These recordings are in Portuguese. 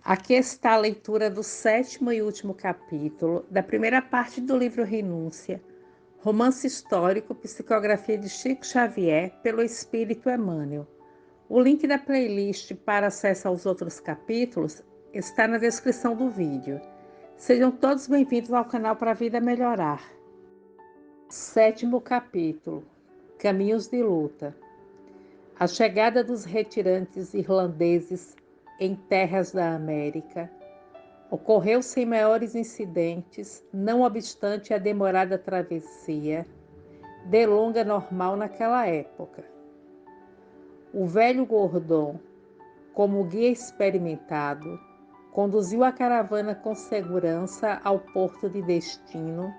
Aqui está a leitura do sétimo e último capítulo da primeira parte do livro Renúncia, romance histórico, psicografia de Chico Xavier, pelo Espírito Emmanuel. O link da playlist para acesso aos outros capítulos está na descrição do vídeo. Sejam todos bem-vindos ao canal para a Vida Melhorar. Sétimo capítulo, Caminhos de Luta. A chegada dos retirantes irlandeses em terras da América ocorreu sem maiores incidentes, não obstante a demorada travessia, de longa normal naquela época. O velho Gordon, como guia experimentado, conduziu a caravana com segurança ao porto de destino,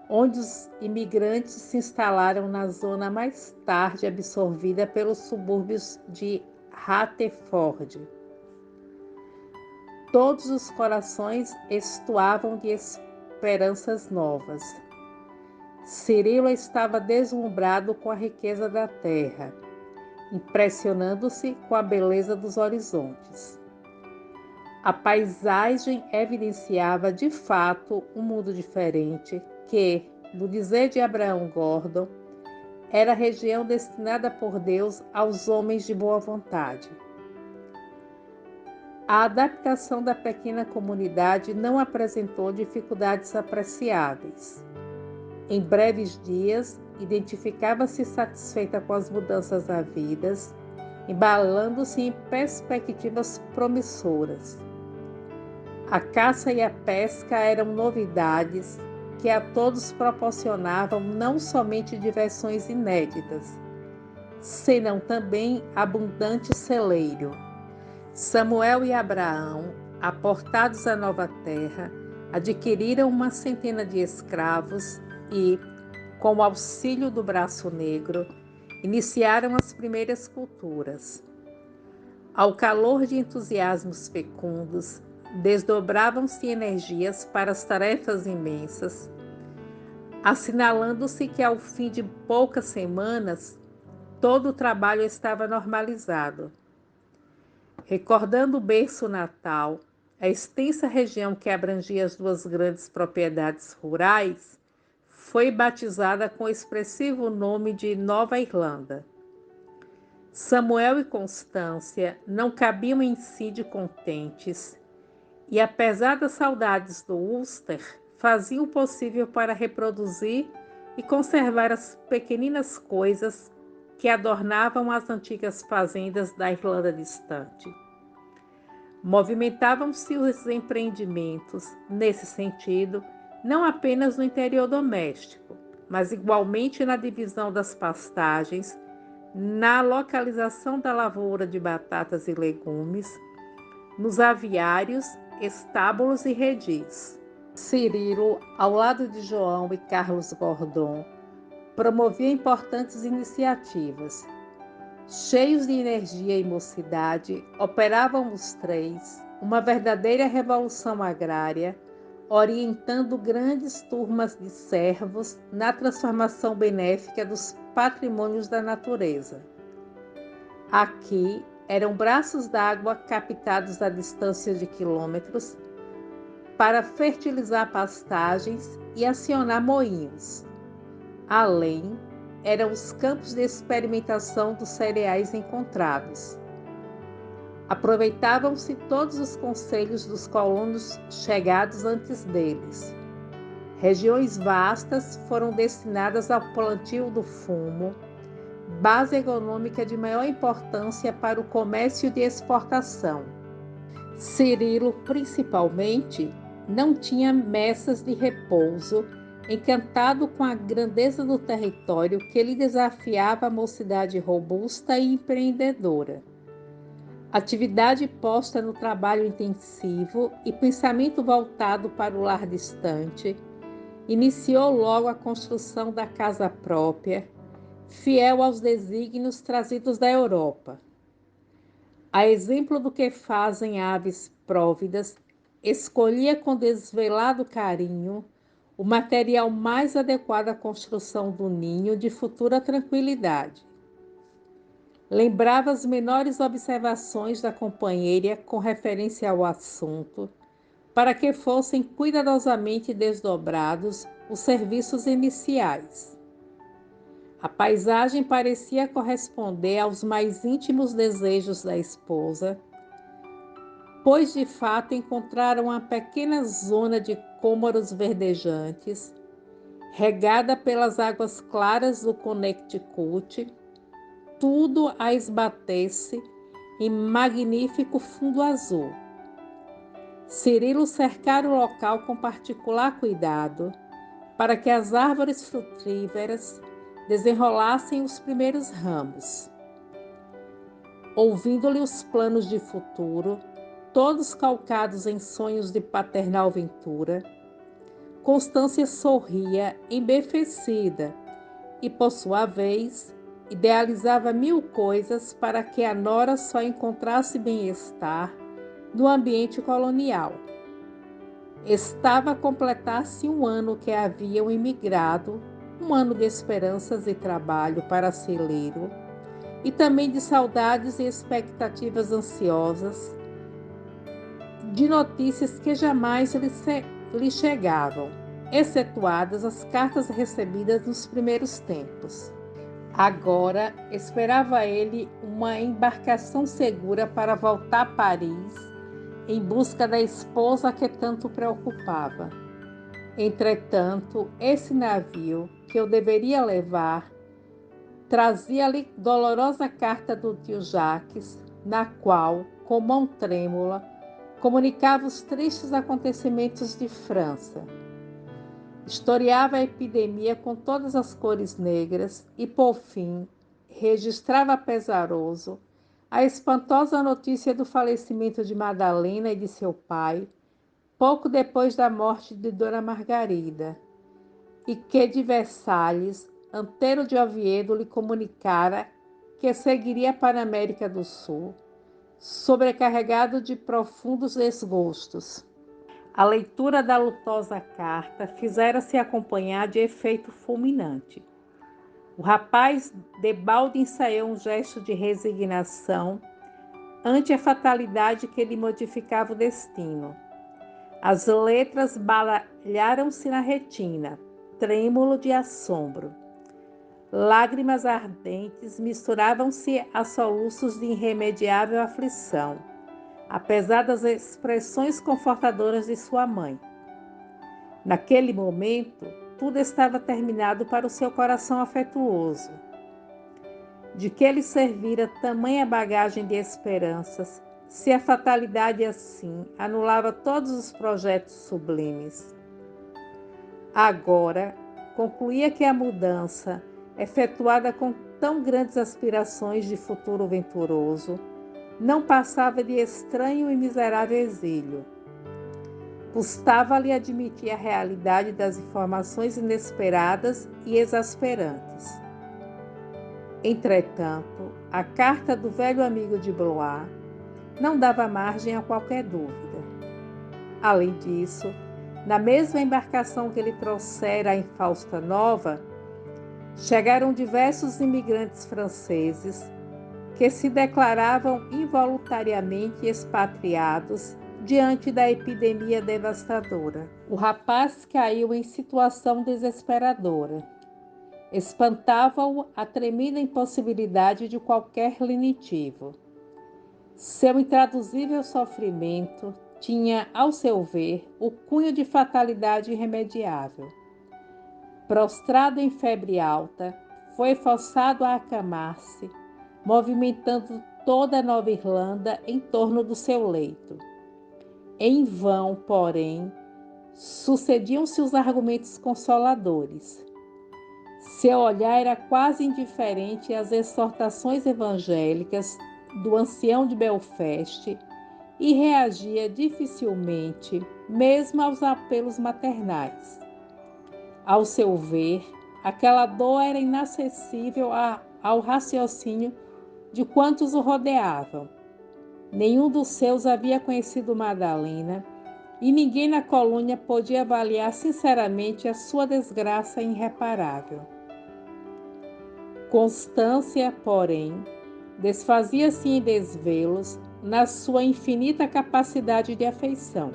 onde os imigrantes se instalaram na zona mais tarde absorvida pelos subúrbios de Rutherford. Todos os corações estuavam de esperanças novas. Cirilo estava deslumbrado com a riqueza da terra, impressionando-se com a beleza dos horizontes. A paisagem evidenciava de fato um mundo diferente que, no dizer de Abraham Gordon, era a região destinada por Deus aos homens de boa vontade. A adaptação da pequena comunidade não apresentou dificuldades apreciáveis. Em breves dias, identificava-se satisfeita com as mudanças havidas, embalando-se em perspectivas promissoras. A caça e a pesca eram novidades que a todos proporcionavam não somente diversões inéditas, senão também abundante celeiro. Samuel e Abraão, aportados à nova terra, adquiriram uma centena de escravos e, com o auxílio do braço negro, iniciaram as primeiras culturas. Ao calor de entusiasmos fecundos, desdobravam-se energias para as tarefas imensas, assinalando-se que ao fim de poucas semanas, todo o trabalho estava normalizado. Recordando o berço natal, a extensa região que abrangia as duas grandes propriedades rurais foi batizada com o expressivo nome de Nova Irlanda. Samuel e Constância não cabiam em si de contentes e, apesar das saudades do Ulster, faziam o possível para reproduzir e conservar as pequeninas coisas que adornavam as antigas fazendas da Irlanda distante. Movimentavam-se os empreendimentos, nesse sentido, não apenas no interior doméstico, mas igualmente na divisão das pastagens, na localização da lavoura de batatas e legumes, nos aviários, estábulos e redis. Cirilo, ao lado de João e Carlos Gordon, promovia importantes iniciativas. Cheios de energia e mocidade, operavam os três, uma verdadeira revolução agrária, orientando grandes turmas de servos na transformação benéfica dos patrimônios da natureza. Aqui eram braços d'água captados a distância de quilômetros para fertilizar pastagens e acionar moinhos. Além, eram os campos de experimentação dos cereais encontrados. Aproveitavam-se todos os conselhos dos colonos chegados antes deles. Regiões vastas foram destinadas ao plantio do fumo, base econômica de maior importância para o comércio de exportação. Cirilo, principalmente, não tinha messas de repouso, encantado com a grandeza do território que lhe desafiava a mocidade robusta e empreendedora. Atividade posta no trabalho intensivo e pensamento voltado para o lar distante, iniciou logo a construção da casa própria, fiel aos desígnios trazidos da Europa. A exemplo do que fazem aves próvidas, escolhia com desvelado carinho o material mais adequado à construção do ninho de futura tranquilidade. Lembrava as menores observações da companheira com referência ao assunto, para que fossem cuidadosamente desdobrados os serviços iniciais. A paisagem parecia corresponder aos mais íntimos desejos da esposa, pois de fato encontraram uma pequena zona de cômoros verdejantes, regada pelas águas claras do Connecticut, tudo a esbater-se em magnífico fundo azul. Cirilo cercara o local com particular cuidado, para que as árvores frutíferas desenrolassem os primeiros ramos. Ouvindo-lhe os planos de futuro, todos calcados em sonhos de paternal ventura, Constância sorria embevecida e, por sua vez, idealizava mil coisas para que a nora só encontrasse bem-estar no ambiente colonial. Estava a completar-se um ano que haviam imigrado, um ano de esperanças e trabalho para Cirilo, e também de saudades e expectativas ansiosas, de notícias que jamais lhe chegavam, excetuadas as cartas recebidas nos primeiros tempos. Agora esperava ele uma embarcação segura para voltar a Paris em busca da esposa que tanto preocupava. Entretanto, esse navio que eu deveria levar trazia-lhe dolorosa carta do tio Jacques, na qual, com mão trêmula, comunicava os tristes acontecimentos de França. Historiava a epidemia com todas as cores negras e, por fim, registrava pesaroso a espantosa notícia do falecimento de Madalena e de seu pai, pouco depois da morte de Dona Margarida, e que de Versalhes, Antero de Oviedo lhe comunicara que seguiria para a América do Sul, sobrecarregado de profundos desgostos. A leitura da lutosa carta fizera-se acompanhar de efeito fulminante. O rapaz debalde ensaiou um gesto de resignação ante a fatalidade que lhe modificava o destino. As letras baralharam-se na retina, trêmulo de assombro. Lágrimas ardentes misturavam-se a soluços de irremediável aflição, apesar das expressões confortadoras de sua mãe. Naquele momento, tudo estava terminado para o seu coração afetuoso. De que lhe servira tamanha bagagem de esperanças, se a fatalidade assim anulava todos os projetos sublimes? Agora, concluía que a mudança, efetuada com tão grandes aspirações de futuro venturoso, não passava de estranho e miserável exílio. Custava-lhe admitir a realidade das informações inesperadas e exasperantes. Entretanto, a carta do velho amigo de Blois não dava margem a qualquer dúvida. Além disso, na mesma embarcação que ele trouxera a infausta nova, chegaram diversos imigrantes franceses que se declaravam involuntariamente expatriados diante da epidemia devastadora. O rapaz caiu em situação desesperadora. Espantava-o a tremenda impossibilidade de qualquer lenitivo. Seu intraduzível sofrimento tinha, ao seu ver, o cunho de fatalidade irremediável. Prostrado em febre alta, foi forçado a acamar-se, movimentando toda a Nova Irlanda em torno do seu leito. Em vão, porém, sucediam-se os argumentos consoladores. Seu olhar era quase indiferente às exortações evangélicas do ancião de Belfast e reagia dificilmente, mesmo aos apelos maternais. Ao seu ver, aquela dor era inacessível ao raciocínio de quantos o rodeavam. Nenhum dos seus havia conhecido Madalena e ninguém na colônia podia avaliar sinceramente a sua desgraça irreparável. Constância, porém, desfazia-se em desvelos na sua infinita capacidade de afeição.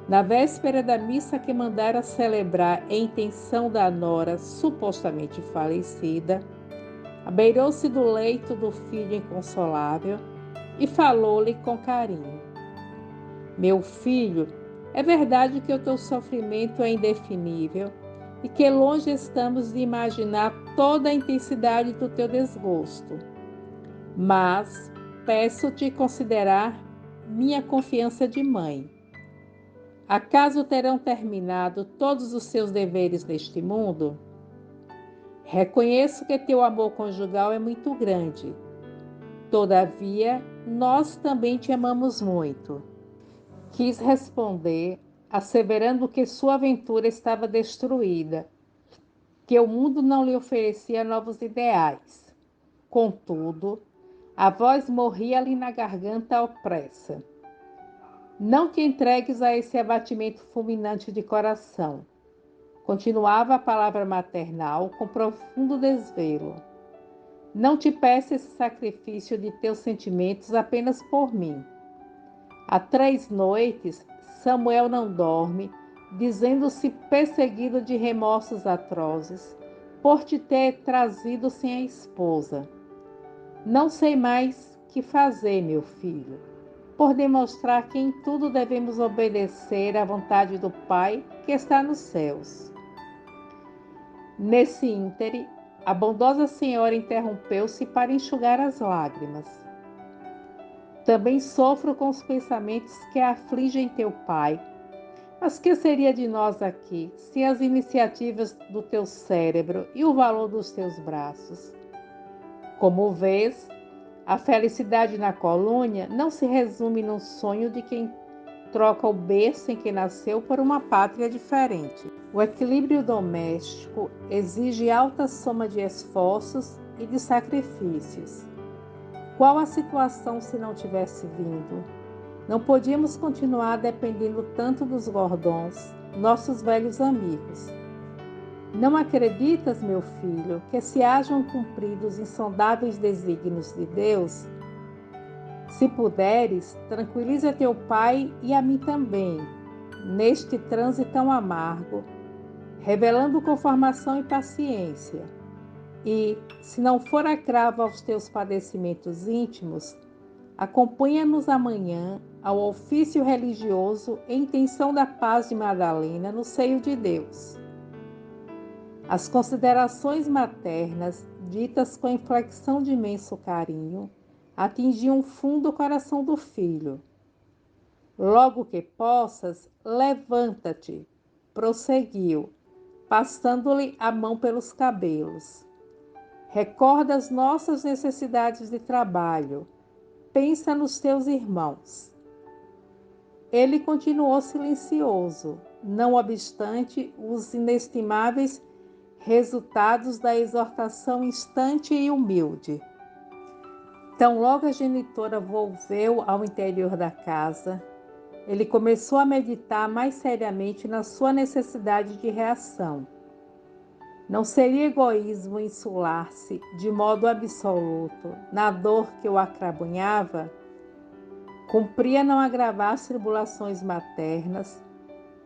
Na véspera da missa que mandara celebrar em intenção da nora supostamente falecida, abeirou-se do leito do filho inconsolável e falou-lhe com carinho: Meu filho, é verdade que o teu sofrimento é indefinível e que longe estamos de imaginar toda a intensidade do teu desgosto. Mas peço-te considerar minha confiança de mãe. Acaso terão terminado todos os seus deveres neste mundo? Reconheço que teu amor conjugal é muito grande. Todavia, nós também te amamos muito. Quis responder, asseverando que sua aventura estava destruída, que o mundo não lhe oferecia novos ideais. Contudo, a voz morria-lhe na garganta opressa. Não te entregues a esse abatimento fulminante de coração. Continuava a palavra maternal com profundo desvelo. Não te peço esse sacrifício de teus sentimentos apenas por mim. Há 3 noites, Samuel não dorme, dizendo-se perseguido de remorsos atrozes, por te ter trazido sem a esposa. Não sei mais que fazer, meu filho, por demonstrar que em tudo devemos obedecer à vontade do Pai que está nos céus. Nesse íntere, a bondosa senhora interrompeu-se para enxugar as lágrimas. Também sofro com os pensamentos que afligem teu pai. Mas que seria de nós aqui, sem as iniciativas do teu cérebro e o valor dos teus braços? Como vês, a felicidade na colônia não se resume num sonho de quem troca o berço em que nasceu por uma pátria diferente. O equilíbrio doméstico exige alta soma de esforços e de sacrifícios. Qual a situação se não tivesse vindo? Não podíamos continuar dependendo tanto dos Gordons, nossos velhos amigos. Não acreditas, meu filho, que se hajam cumprido os insondáveis desígnios de Deus? Se puderes, tranquiliza teu pai e a mim também, neste transe tão amargo, revelando conformação e paciência. E, se não for agravo aos teus padecimentos íntimos, acompanha-nos amanhã ao ofício religioso em intenção da paz de Madalena no seio de Deus. As considerações maternas, ditas com inflexão de imenso carinho, atingiam fundo o coração do filho. Logo que possas, levanta-te, prosseguiu, passando-lhe a mão pelos cabelos. Recorda as nossas necessidades de trabalho. Pensa nos teus irmãos. Ele continuou silencioso, não obstante os inestimáveis resultados da exortação instante e humilde. Tão logo a genitora volveu ao interior da casa, ele começou a meditar mais seriamente na sua necessidade de reação. Não seria egoísmo insular-se de modo absoluto na dor que o acrabunhava? Cumpria não agravar as tribulações maternas,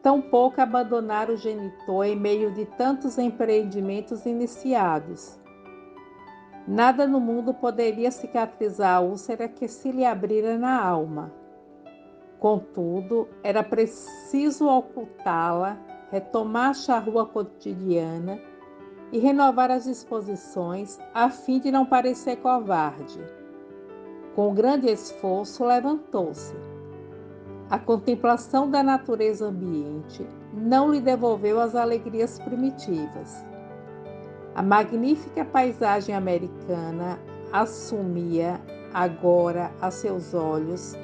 tampouco abandonar o genitor em meio de tantos empreendimentos iniciados. Nada no mundo poderia cicatrizar a úlcera que se lhe abrira na alma. Contudo, era preciso ocultá-la, retomar a charrua cotidiana e renovar as disposições a fim de não parecer covarde. Com grande esforço, levantou-se. A contemplação da natureza ambiente não lhe devolveu as alegrias primitivas. A magnífica paisagem americana assumia, agora, a seus olhos,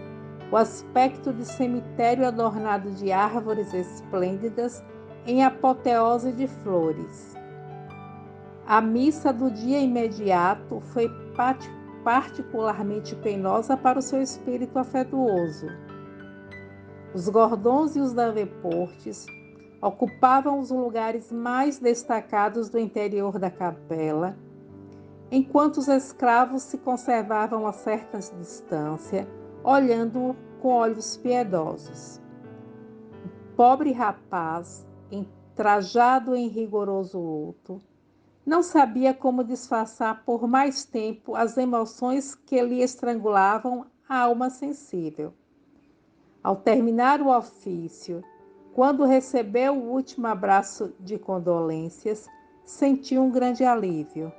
o aspecto de cemitério adornado de árvores esplêndidas em apoteose de flores. A missa do dia imediato foi particularmente penosa para o seu espírito afetuoso. Os Gordons e os Davenports ocupavam os lugares mais destacados do interior da capela, enquanto os escravos se conservavam a certa distância, olhando-o com olhos piedosos. O pobre rapaz, trajado em rigoroso luto, não sabia como disfarçar por mais tempo as emoções que lhe estrangulavam a alma sensível. Ao terminar o ofício, quando recebeu o último abraço de condolências, sentiu um grande alívio.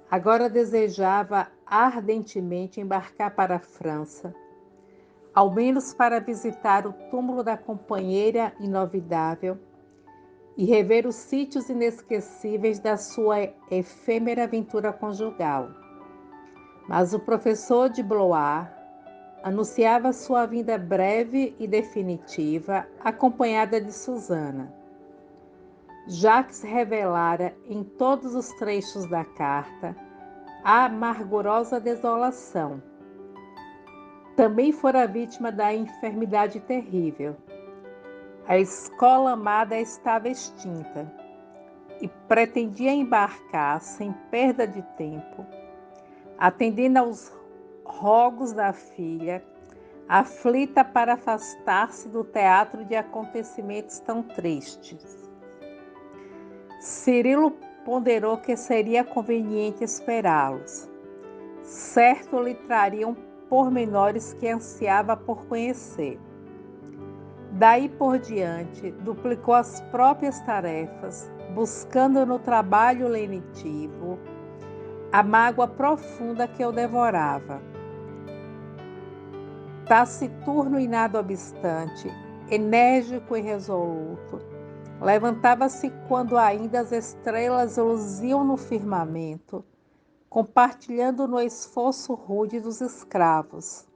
Agora desejava ardentemente embarcar para a França, ao menos para visitar o túmulo da companheira inovidável e rever os sítios inesquecíveis da sua efêmera aventura conjugal. Mas o professor de Blois anunciava sua vinda breve e definitiva, acompanhada de Susana. Jacques revelara em todos os trechos da carta a amargurosa desolação. Também fora vítima da enfermidade terrível. A escola amada estava extinta e pretendia embarcar sem perda de tempo, atendendo aos rogos da filha, aflita para afastar-se do teatro de acontecimentos tão tristes. Cirilo ponderou que seria conveniente esperá-los. Certo lhe trariam pormenores que ansiava por conhecer. Daí por diante, duplicou as próprias tarefas, buscando no trabalho lenitivo a mágoa profunda que o devorava. Taciturno e nada obstante, enérgico e resoluto, levantava-se quando ainda as estrelas luziam no firmamento, compartilhando no esforço rude dos escravos.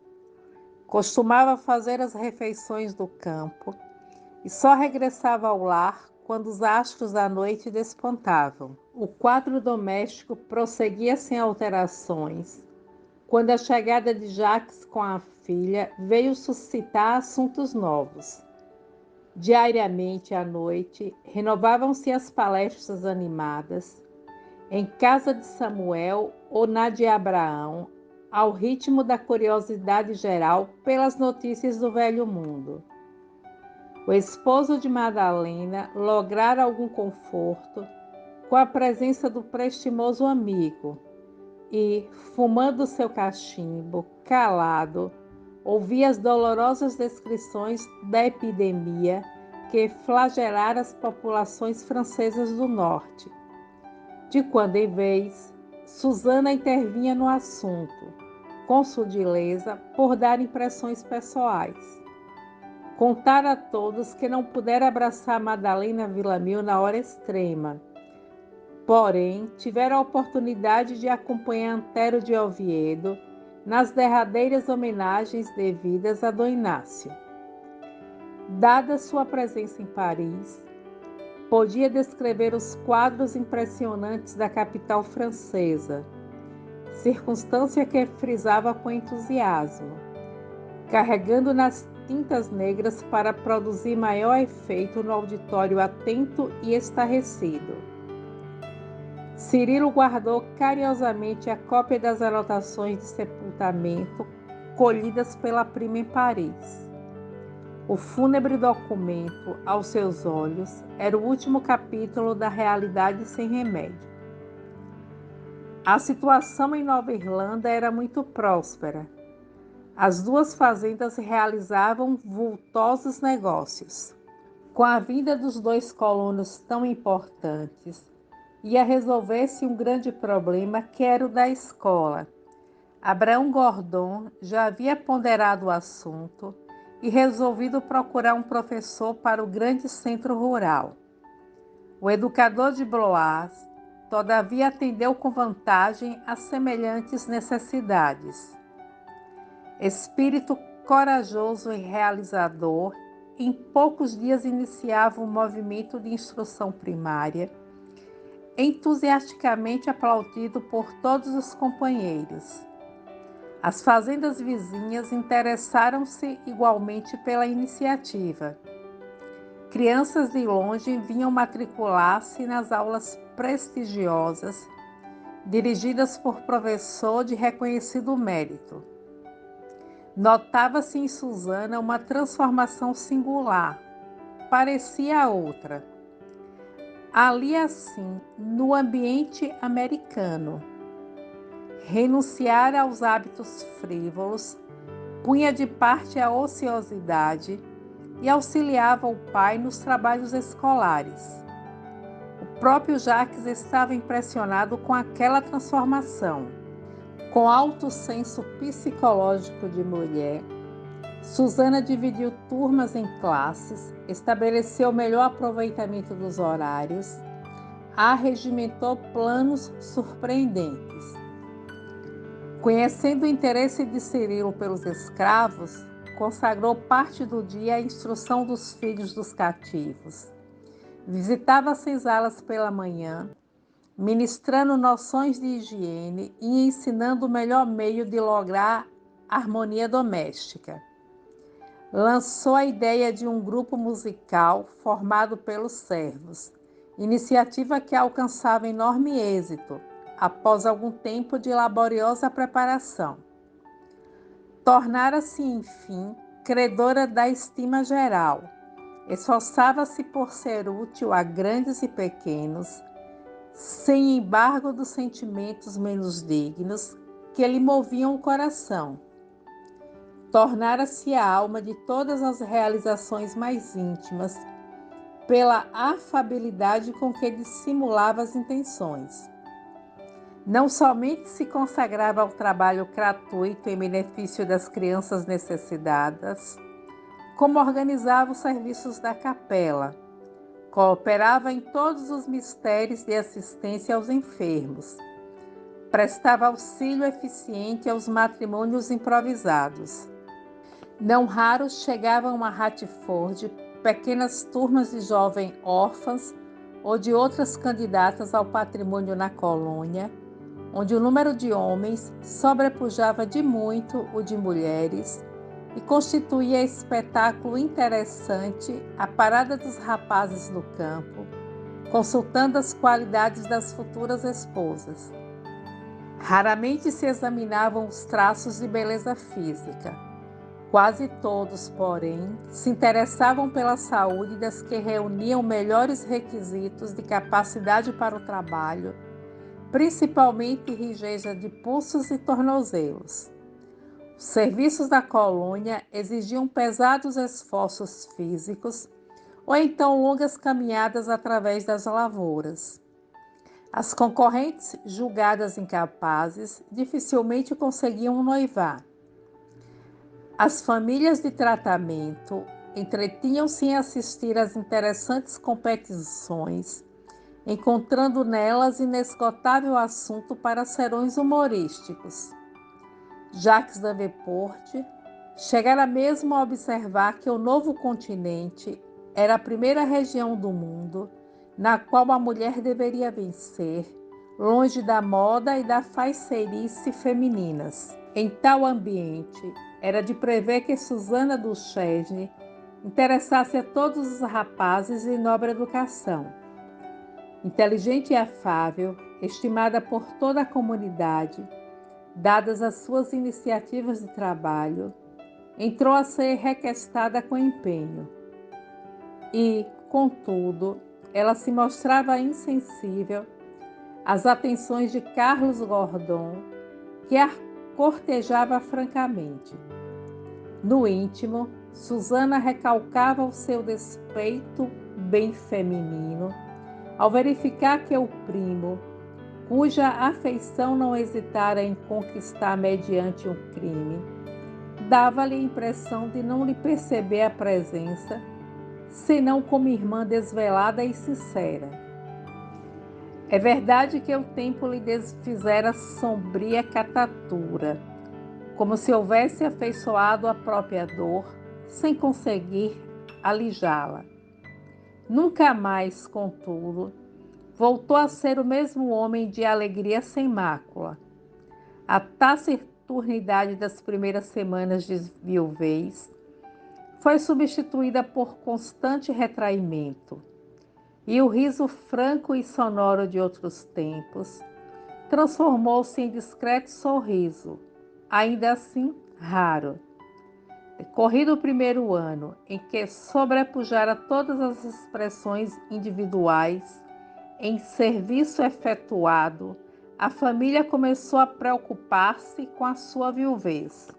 Costumava fazer as refeições do campo e só regressava ao lar quando os astros da noite despontavam. O quadro doméstico prosseguia sem alterações, quando a chegada de Jacques com a filha veio suscitar assuntos novos. Diariamente à noite, renovavam-se as palestras animadas, em casa de Samuel ou na de Abraão, ao ritmo da curiosidade geral pelas notícias do velho mundo. O esposo de Madalena lograra algum conforto com a presença do prestimoso amigo e, fumando seu cachimbo, calado, ouvia as dolorosas descrições da epidemia que flagelara as populações francesas do norte. De quando em vez, Susana intervinha no assunto, com sutileza, por dar impressões pessoais. Contara a todos que não pudera abraçar Madalena Villamil na hora extrema, porém tivera a oportunidade de acompanhar Antero de Oviedo nas derradeiras homenagens devidas a Dom Inácio. Dada sua presença em Paris, podia descrever os quadros impressionantes da capital francesa, circunstância que frisava com entusiasmo, carregando nas tintas negras para produzir maior efeito no auditório atento e estarrecido. Cirilo guardou carinhosamente a cópia das anotações de sepultamento colhidas pela prima em Paris. O fúnebre documento, aos seus olhos, era o último capítulo da realidade sem remédio. A situação em Nova Irlanda era muito próspera. As duas fazendas realizavam vultosos negócios. Com a vinda dos dois colonos tão importantes, ia resolver-se um grande problema que era o da escola. Abraão Gordon já havia ponderado o assunto e resolvido procurar um professor para o grande centro rural. O educador de Blois, todavia, atendeu com vantagem a semelhantes necessidades. Espírito corajoso e realizador, em poucos dias iniciava um movimento de instrução primária, entusiasticamente aplaudido por todos os companheiros. As fazendas vizinhas interessaram-se igualmente pela iniciativa. Crianças de longe vinham matricular-se nas aulas prestigiosas dirigidas por professor de reconhecido mérito. Notava-se em Susana uma transformação singular, parecia outra. Ali assim, no ambiente americano, renunciara aos hábitos frívolos, punha de parte a ociosidade e auxiliava o pai nos trabalhos escolares. O próprio Jacques estava impressionado com aquela transformação. Com alto senso psicológico de mulher, Susana dividiu turmas em classes, estabeleceu o melhor aproveitamento dos horários, arregimentou planos surpreendentes. Conhecendo o interesse de Cirilo pelos escravos, consagrou parte do dia à instrução dos filhos dos cativos. Visitava as senzalas pela manhã, ministrando noções de higiene e ensinando o melhor meio de lograr harmonia doméstica. Lançou a ideia de um grupo musical formado pelos servos, iniciativa que alcançava enorme êxito após algum tempo de laboriosa preparação. Tornara-se, enfim, credora da estima geral. Esforçava-se por ser útil a grandes e pequenos, sem embargo dos sentimentos menos dignos que lhe moviam o coração. Tornara-se a alma de todas as realizações mais íntimas, pela afabilidade com que dissimulava as intenções. Não somente se consagrava ao trabalho gratuito em benefício das crianças necessitadas, como organizava os serviços da capela, cooperava em todos os mistérios de assistência aos enfermos, prestava auxílio eficiente aos matrimônios improvisados. Não raros chegavam a Hatford pequenas turmas de jovens órfãs ou de outras candidatas ao patrimônio na colônia, onde o número de homens sobrepujava de muito o de mulheres e constituía espetáculo interessante a parada dos rapazes no campo, consultando as qualidades das futuras esposas. Raramente se examinavam os traços de beleza física. Quase todos, porém, se interessavam pela saúde das que reuniam melhores requisitos de capacidade para o trabalho, principalmente rigidez de pulsos e tornozelos. Os serviços da colônia exigiam pesados esforços físicos ou então longas caminhadas através das lavouras. As concorrentes, julgadas incapazes, dificilmente conseguiam noivar. As famílias de tratamento entretinham-se em assistir às interessantes competições, encontrando nelas inesgotável assunto para serões humorísticos. Jacques Davenport chegara mesmo a observar que o novo continente era a primeira região do mundo na qual a mulher deveria vencer, longe da moda e da faceirice femininas. Em tal ambiente, era de prever que Susana Duchesne interessasse a todos os rapazes de nobre educação. Inteligente e afável, estimada por toda a comunidade, dadas as suas iniciativas de trabalho, entrou a ser requestada com empenho. E, contudo, ela se mostrava insensível às atenções de Carlos Gordon, que a cortejava francamente. No íntimo, Susana recalcava o seu despeito bem feminino ao verificar que o primo, cuja afeição não hesitara em conquistar mediante um crime, dava-lhe a impressão de não lhe perceber a presença, senão como irmã desvelada e sincera. É verdade que o tempo lhe desfizera sombria catatura, como se houvesse afeiçoado a própria dor, sem conseguir alijá-la. Nunca mais, contudo, voltou a ser o mesmo homem de alegria sem mácula. A taciturnidade das primeiras semanas de viuvez foi substituída por constante retraimento, e o riso franco e sonoro de outros tempos transformou-se em discreto sorriso, ainda assim raro. Decorrido o primeiro ano, em que sobrepujara todas as expressões individuais em serviço efetuado, a família começou a preocupar-se com a sua viuvez.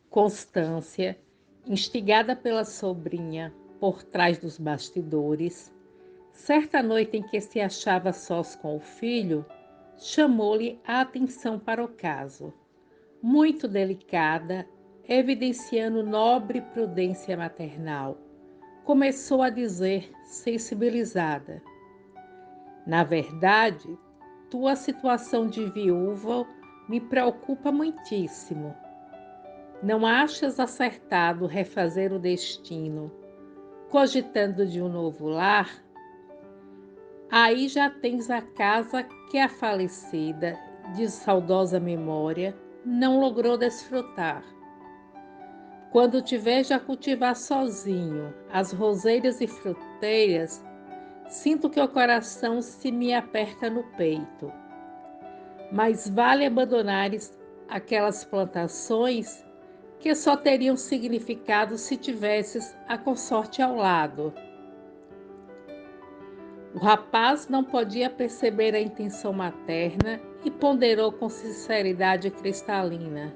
Constância, instigada pela sobrinha por trás dos bastidores, certa noite em que se achava sós com o filho, chamou-lhe a atenção para o caso. Muito delicada, evidenciando nobre prudência maternal, começou a dizer, sensibilizada: na verdade, tua situação de viúva me preocupa muitíssimo. Não achas acertado refazer o destino, cogitando de um novo lar? Aí já tens a casa que a falecida, de saudosa memória, não logrou desfrutar. Quando te vejo a cultivar sozinho as roseiras e fruteiras, sinto que o coração se me aperta no peito. Mas vale abandonares aquelas plantações que só teriam significado se tivesses a consorte ao lado. O rapaz não podia perceber a intenção materna e ponderou com sinceridade cristalina: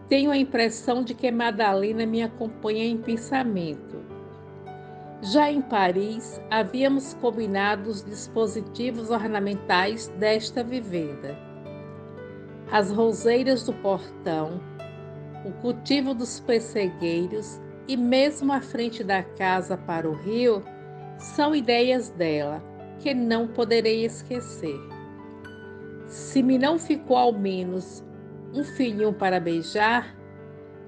tenho a impressão de que Madalena me acompanha em pensamento. Já em Paris, havíamos combinado os dispositivos ornamentais desta vivenda. As roseiras do portão, o cultivo dos pessegueiros e mesmo a frente da casa para o rio são ideias dela, que não poderei esquecer. Se me não ficou ao menos um filhinho para beijar,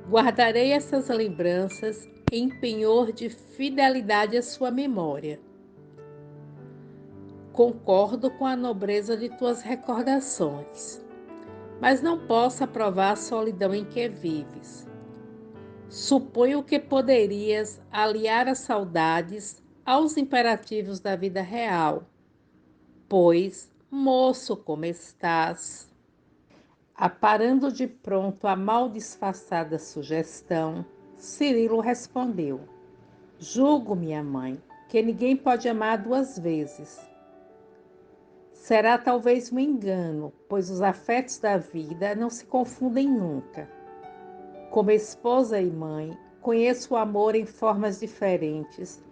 guardarei essas lembranças em penhor de fidelidade à sua memória. Concordo com a nobreza de tuas recordações, mas não posso aprovar a solidão em que vives. Suponho que poderias aliar as saudades aos imperativos da vida real, pois, moço como estás. Aparando de pronto a mal disfarçada sugestão, Cirilo respondeu: julgo, minha mãe, que ninguém pode amar duas vezes. Será talvez um engano, pois os afetos da vida não se confundem nunca. Como esposa e mãe, conheço o amor em formas diferentes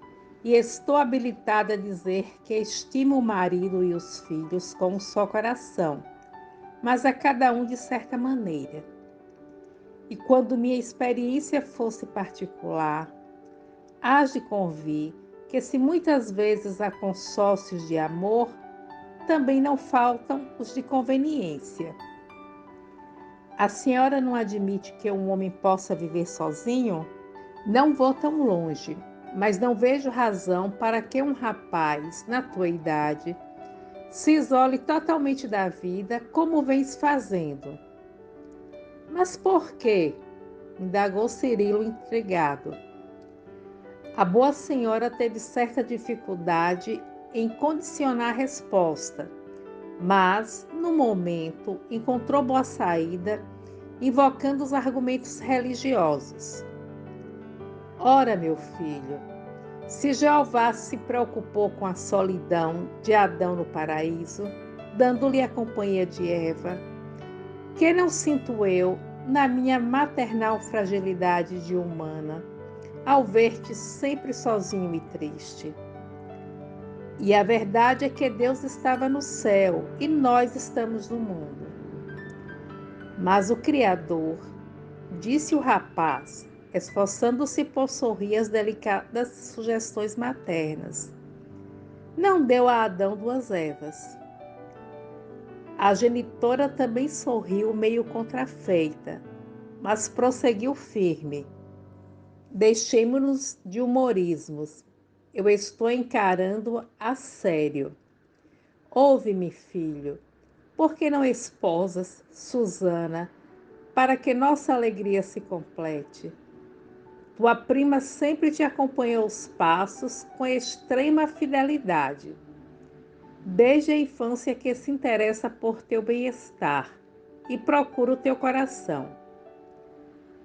e estou habilitada a dizer que estimo o marido e os filhos com um só coração, mas a cada um de certa maneira. E quando minha experiência fosse particular, hás de convir que se muitas vezes há consórcios de amor, também não faltam os de conveniência. A senhora não admite que um homem possa viver sozinho? Não vou tão longe, mas não vejo razão para que um rapaz, na tua idade, se isole totalmente da vida como vens fazendo. Mas por quê? Indagou Cirilo intrigado. A boa senhora teve certa dificuldade em condicionar a resposta, mas, no momento, encontrou boa saída, invocando os argumentos religiosos. Ora, meu filho, se Jeová se preocupou com a solidão de Adão no paraíso, dando-lhe a companhia de Eva, que não sinto eu, na minha maternal fragilidade de humana, ao ver-te sempre sozinho e triste? E a verdade é que Deus estava no céu e nós estamos no mundo. Mas o Criador, disse o rapaz, esforçando-se por sorrir às delicadas sugestões maternas, não deu a Adão duas Evas. A genitora também sorriu meio contrafeita, mas prosseguiu firme. Deixemo-nos de humorismos. Eu estou encarando a sério. Ouve-me, filho. Por que não esposas Susana, para que nossa alegria se complete? Tua prima sempre te acompanhou os passos com extrema fidelidade. Desde a infância que se interessa por teu bem-estar e procura o teu coração.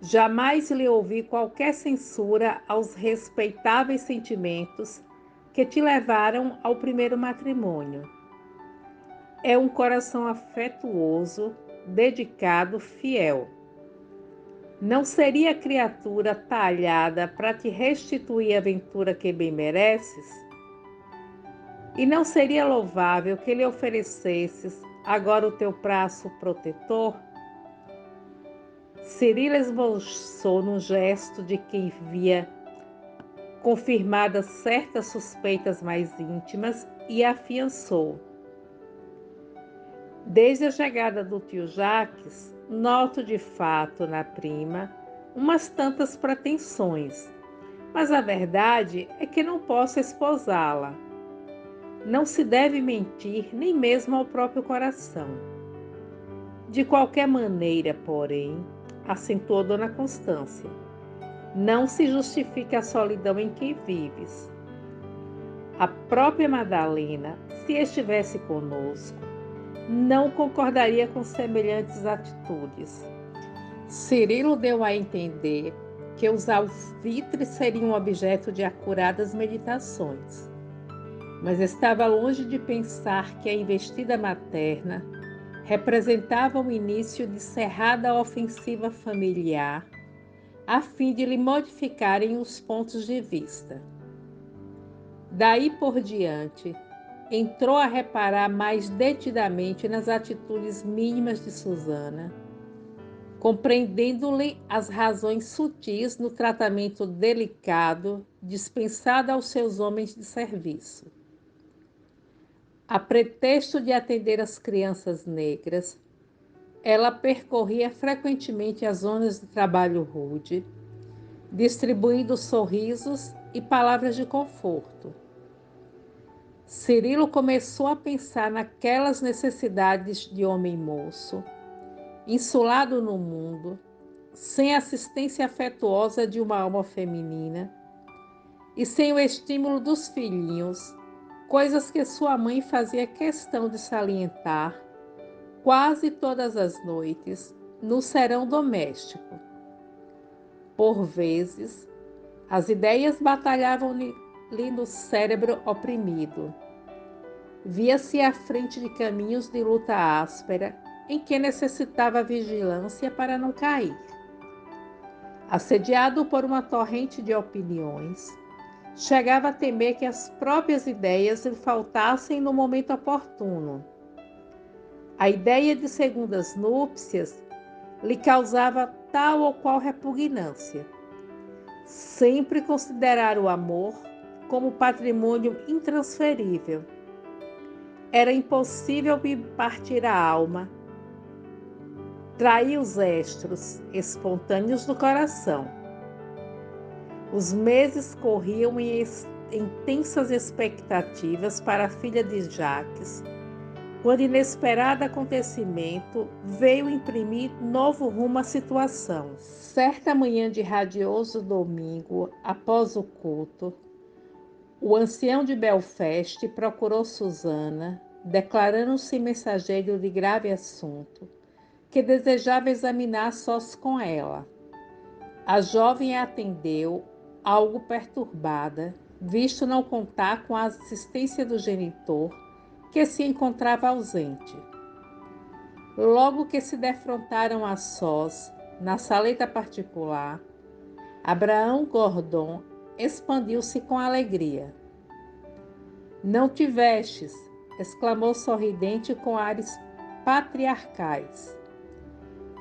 Jamais lhe ouvi qualquer censura aos respeitáveis sentimentos que te levaram ao primeiro matrimônio. É um coração afetuoso, dedicado, fiel. Não seria criatura talhada para te restituir a ventura que bem mereces? E não seria louvável que lhe oferecesses agora o teu braço protetor? Cirilo esboçou num gesto de quem via confirmadas certas suspeitas mais íntimas e afiançou. Desde a chegada do tio Jaques, noto de fato na prima umas tantas pretensões, mas a verdade é que não posso esposá-la. Não se deve mentir nem mesmo ao próprio coração. De qualquer maneira, porém, acentuou Dona Constância, não se justifica a solidão em que vives. A própria Madalena, se estivesse conosco, não concordaria com semelhantes atitudes. Cirilo deu a entender que os alvitres seriam objeto de acuradas meditações, mas estava longe de pensar que a investida materna representava o início de cerrada ofensiva familiar, a fim de lhe modificarem os pontos de vista. Daí por diante, entrou a reparar mais detidamente nas atitudes mínimas de Susana, compreendendo-lhe as razões sutis no tratamento delicado dispensado aos seus homens de serviço. A pretexto de atender as crianças negras, ela percorria frequentemente as zonas de trabalho rude, distribuindo sorrisos e palavras de conforto. Cirilo começou a pensar naquelas necessidades de homem moço, insulado no mundo, sem assistência afetuosa de uma alma feminina e sem o estímulo dos filhinhos, coisas que sua mãe fazia questão de salientar quase todas as noites no serão doméstico. Por vezes, as ideias batalhavam-lhe no cérebro oprimido. Via-se à frente de caminhos de luta áspera em que necessitava vigilância para não cair. Assediado por uma torrente de opiniões, chegava a temer que as próprias ideias lhe faltassem no momento oportuno. A ideia de segundas núpcias lhe causava tal ou qual repugnância. Sempre considerar o amor como patrimônio intransferível. Era impossível me partir a alma, trair os estros espontâneos do coração. Os meses corriam em intensas expectativas para a filha de Jaques, quando inesperado acontecimento veio imprimir novo rumo à situação. Certa manhã de radioso domingo, após o culto, o ancião de Belfast procurou Susana, declarando-se mensageiro de grave assunto, que desejava examinar sós com ela. A jovem a atendeu, algo perturbada, visto não contar com a assistência do genitor, que se encontrava ausente. Logo que se defrontaram a sós, na saleta particular, Abraão Gordon expandiu-se com alegria. Não tivestes, exclamou sorridente com ares patriarcais.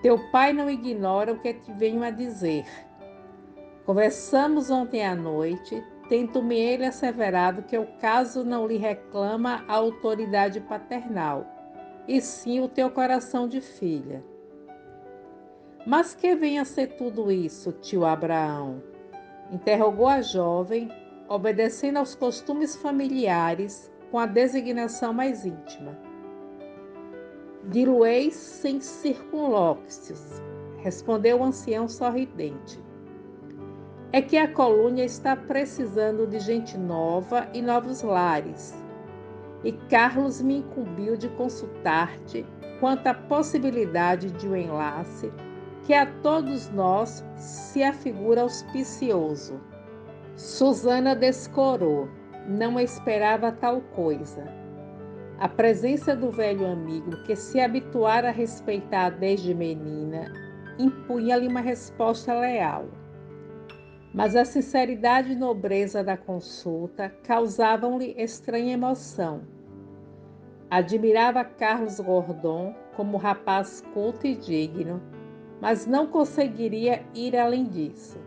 Teu pai não ignora o que te venho a dizer. Conversamos ontem à noite, tendo-me ele asseverado que o caso não lhe reclama a autoridade paternal, e sim o teu coração de filha. Mas que vem a ser tudo isso, tio Abraão? Interrogou a jovem, obedecendo aos costumes familiares, com a designação mais íntima. Dilueis sem circunlóquios, respondeu o ancião sorridente. É que a colônia está precisando de gente nova e novos lares. e Carlos me incumbiu de consultar-te quanto à possibilidade de um enlace que a todos nós se afigura auspicioso. Susana descorou, não esperava tal coisa. A presença do velho amigo, que se habituara a respeitar desde menina, impunha-lhe uma resposta leal. Mas a sinceridade e nobreza da consulta causavam-lhe estranha emoção. Admirava Carlos Gordon como rapaz culto e digno, mas não conseguiria ir além disso,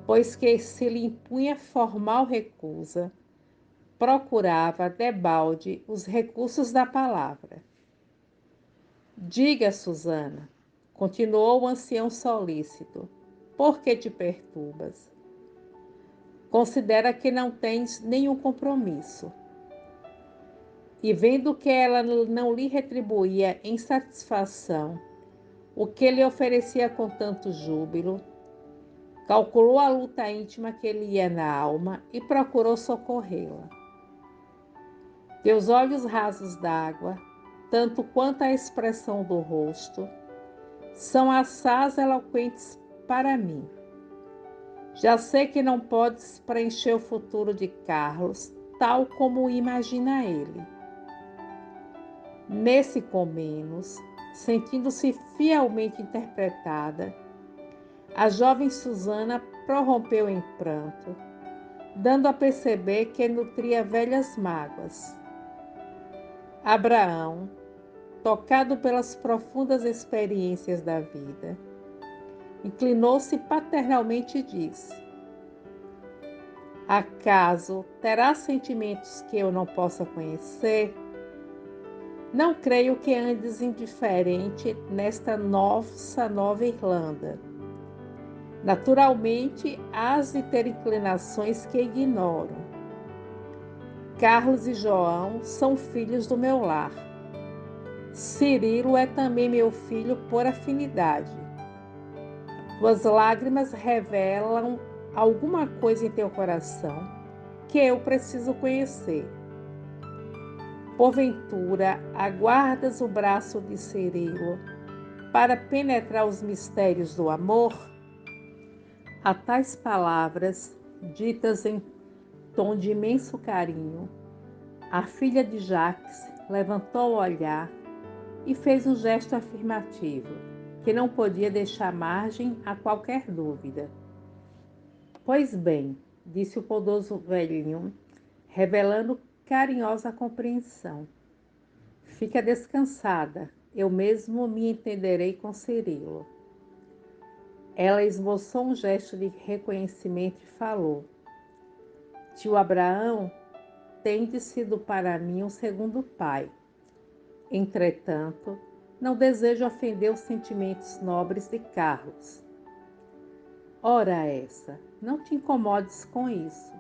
pois que se lhe impunha formal recusa, procurava debalde os recursos da palavra. Diga, Susana, continuou o ancião solícito, por que te perturbas? Considera que não tens nenhum compromisso. E vendo que ela não lhe retribuía em satisfação o que lhe oferecia com tanto júbilo, calculou a luta íntima que lhe ia na alma e procurou socorrê-la. Teus olhos rasos d'água, tanto quanto a expressão do rosto, são assaz eloquentes para mim. Já sei que não podes preencher o futuro de Carlos, tal como o imagina ele. Nesse comenos, sentindo-se fielmente interpretada, a jovem Susana prorrompeu em pranto, dando a perceber que nutria velhas mágoas. Abraão, tocado pelas profundas experiências da vida, inclinou-se paternalmente e disse: acaso terá sentimentos que eu não possa conhecer? Não creio que andes indiferente nesta nossa Nova Irlanda. Naturalmente, hás de ter inclinações que ignoro. Carlos e João são filhos do meu lar. Cirilo é também meu filho por afinidade. Tuas lágrimas revelam alguma coisa em teu coração que eu preciso conhecer. Porventura, aguardas o braço de Cirilo para penetrar os mistérios do amor? A tais palavras, ditas em tom de imenso carinho, a filha de Jacques levantou o olhar e fez um gesto afirmativo, que não podia deixar margem a qualquer dúvida. Pois bem, disse o poderoso velhinho, revelando carinhosa compreensão. Fica descansada, eu mesmo me entenderei com Cirilo. Ela esboçou um gesto de reconhecimento e falou: tio Abraão tem sido para mim um segundo pai. Entretanto, não desejo ofender os sentimentos nobres de Carlos. Ora essa, não te incomodes com isso.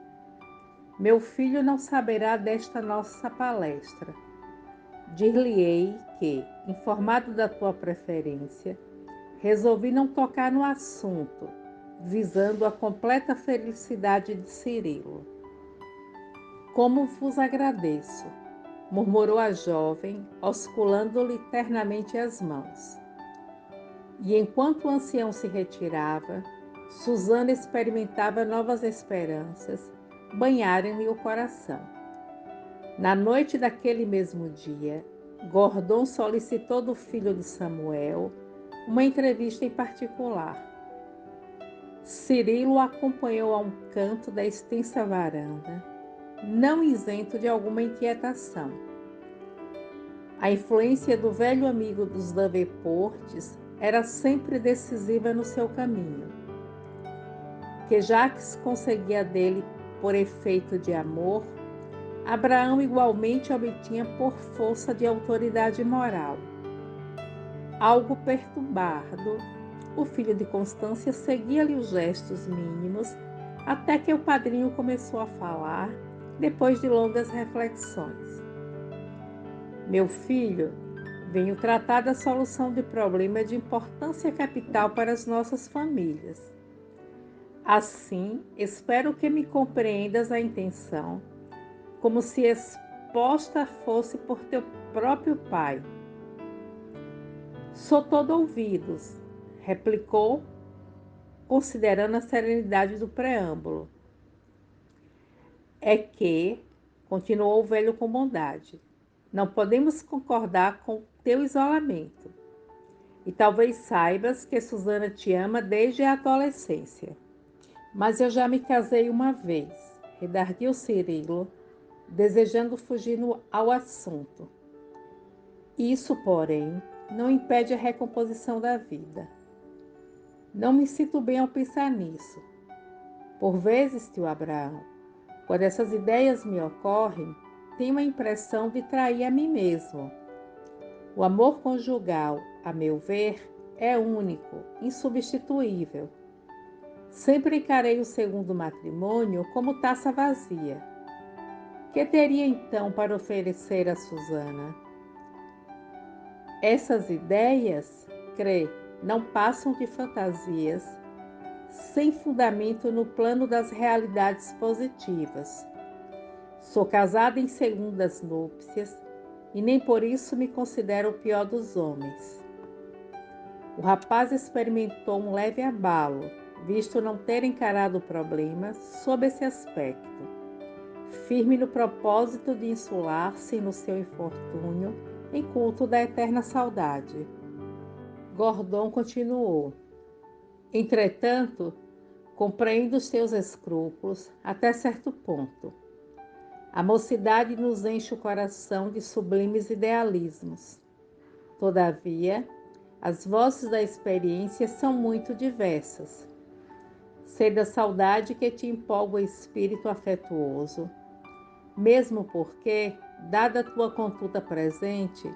Meu filho não saberá desta nossa palestra. Dir-lhe-ei que, informado da tua preferência, resolvi não tocar no assunto, visando a completa felicidade de Cirilo. Como vos agradeço, murmurou a jovem, osculando-lhe ternamente as mãos. E enquanto o ancião se retirava, Susana experimentava novas esperanças, banharem-lhe o coração. Na noite daquele mesmo dia, Gordon solicitou do filho de Samuel uma entrevista em particular. Cirilo o acompanhou a um canto da extensa varanda, não isento de alguma inquietação. A influência do velho amigo dos Davenports era sempre decisiva no seu caminho. Que Jacques conseguia dele por efeito de amor, Abraão igualmente obtinha por força de autoridade moral. Algo perturbado, o filho de Constância seguia-lhe os gestos mínimos até que o padrinho começou a falar, depois de longas reflexões. Meu filho, venho tratar da solução de problema de importância capital para as nossas famílias. Assim, espero que me compreendas a intenção, como se resposta fosse por teu próprio pai. Sou todo ouvidos, replicou, considerando a serenidade do preâmbulo. É que, continuou o velho com bondade, não podemos concordar com teu isolamento. E talvez saibas que Susana te ama desde a adolescência. Mas eu já me casei uma vez, redarguiu Cirilo, desejando fugir ao assunto. Isso, porém, não impede a recomposição da vida. Não me sinto bem ao pensar nisso. Por vezes, tio Abraão, quando essas ideias me ocorrem, tenho a impressão de trair a mim mesmo. O amor conjugal, a meu ver, é único, insubstituível. Sempre encarei o segundo matrimônio como taça vazia. Que teria então para oferecer a Susana? Essas ideias, crê, não passam de fantasias, sem fundamento no plano das realidades positivas. Sou casada em segundas núpcias e nem por isso me considero o pior dos homens. O rapaz experimentou um leve abalo, visto não ter encarado o problema sob esse aspecto, firme no propósito de insular-se no seu infortúnio em culto da eterna saudade. Gordon continuou. Entretanto, compreendo os teus escrúpulos até certo ponto. A mocidade nos enche o coração de sublimes idealismos. Todavia, as vozes da experiência são muito diversas. Sei da saudade que te empolga o espírito afetuoso, mesmo porque, dada a tua conduta presente,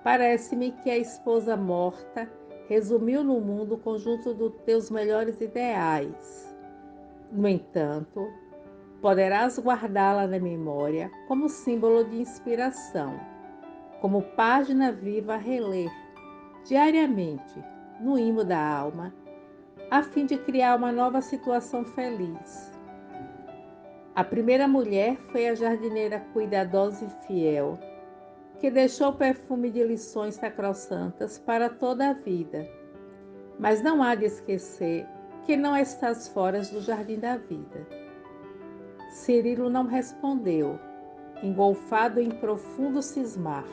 parece-me que a esposa morta resumiu no mundo o conjunto dos teus melhores ideais. No entanto, poderás guardá-la na memória como símbolo de inspiração, como página viva a reler, diariamente, no imo da alma, a fim de criar uma nova situação feliz. A primeira mulher foi a jardineira cuidadosa e fiel, que deixou o perfume de lições sacrossantas para toda a vida. Mas não há de esquecer que não estás fora do jardim da vida. Cirilo não respondeu, engolfado em profundo cismar.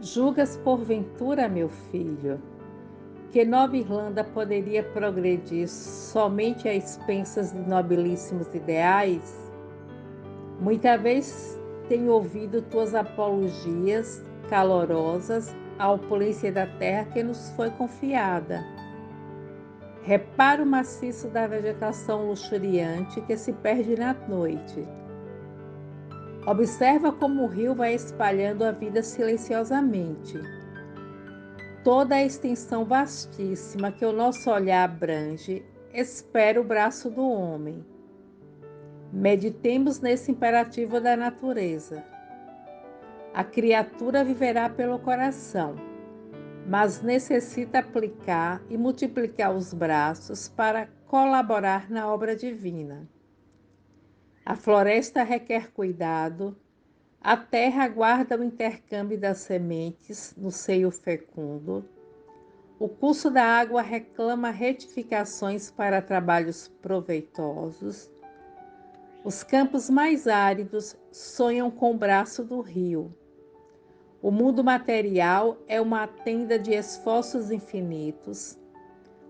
Julgas porventura, meu filho, que Nova Irlanda poderia progredir somente a expensas de nobilíssimos ideais? Muita vez tenho ouvido tuas apologias calorosas à opulência da terra que nos foi confiada. Repara o maciço da vegetação luxuriante que se perde na noite. Observa como o rio vai espalhando a vida silenciosamente. Toda a extensão vastíssima que o nosso olhar abrange espera o braço do homem. Meditemos nesse imperativo da natureza. A criatura viverá pelo coração, mas necessita aplicar e multiplicar os braços para colaborar na obra divina. A floresta requer cuidado, a terra aguarda o intercâmbio das sementes no seio fecundo, o curso da água reclama retificações para trabalhos proveitosos, os campos mais áridos sonham com o braço do rio. O mundo material é uma tenda de esforços infinitos,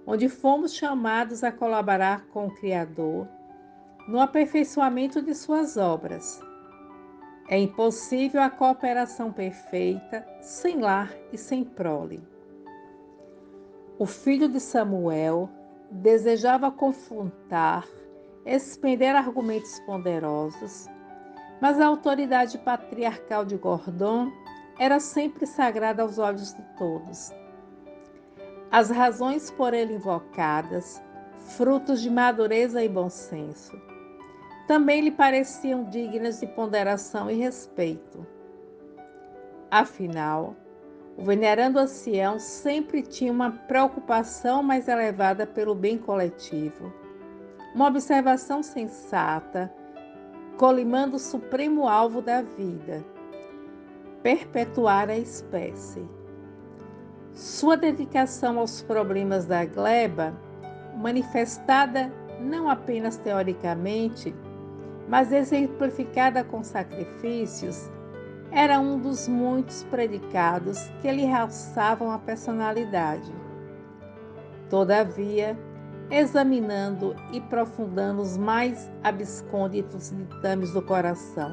onde fomos chamados a colaborar com o Criador no aperfeiçoamento de suas obras. É impossível a cooperação perfeita sem lar e sem prole. O filho de Samuel desejava confrontar, expender argumentos ponderosos, mas a autoridade patriarcal de Gordon era sempre sagrada aos olhos de todos. As razões por ele invocadas, frutos de madureza e bom senso, também lhe pareciam dignas de ponderação e respeito. Afinal, o venerando ancião sempre tinha uma preocupação mais elevada pelo bem coletivo, uma observação sensata, colimando o supremo alvo da vida, perpetuar a espécie. Sua dedicação aos problemas da gleba, manifestada não apenas teoricamente, mas exemplificada com sacrifícios, era um dos muitos predicados que lhe realçavam a personalidade. Todavia, examinando e aprofundando os mais abscônditos ditames do coração,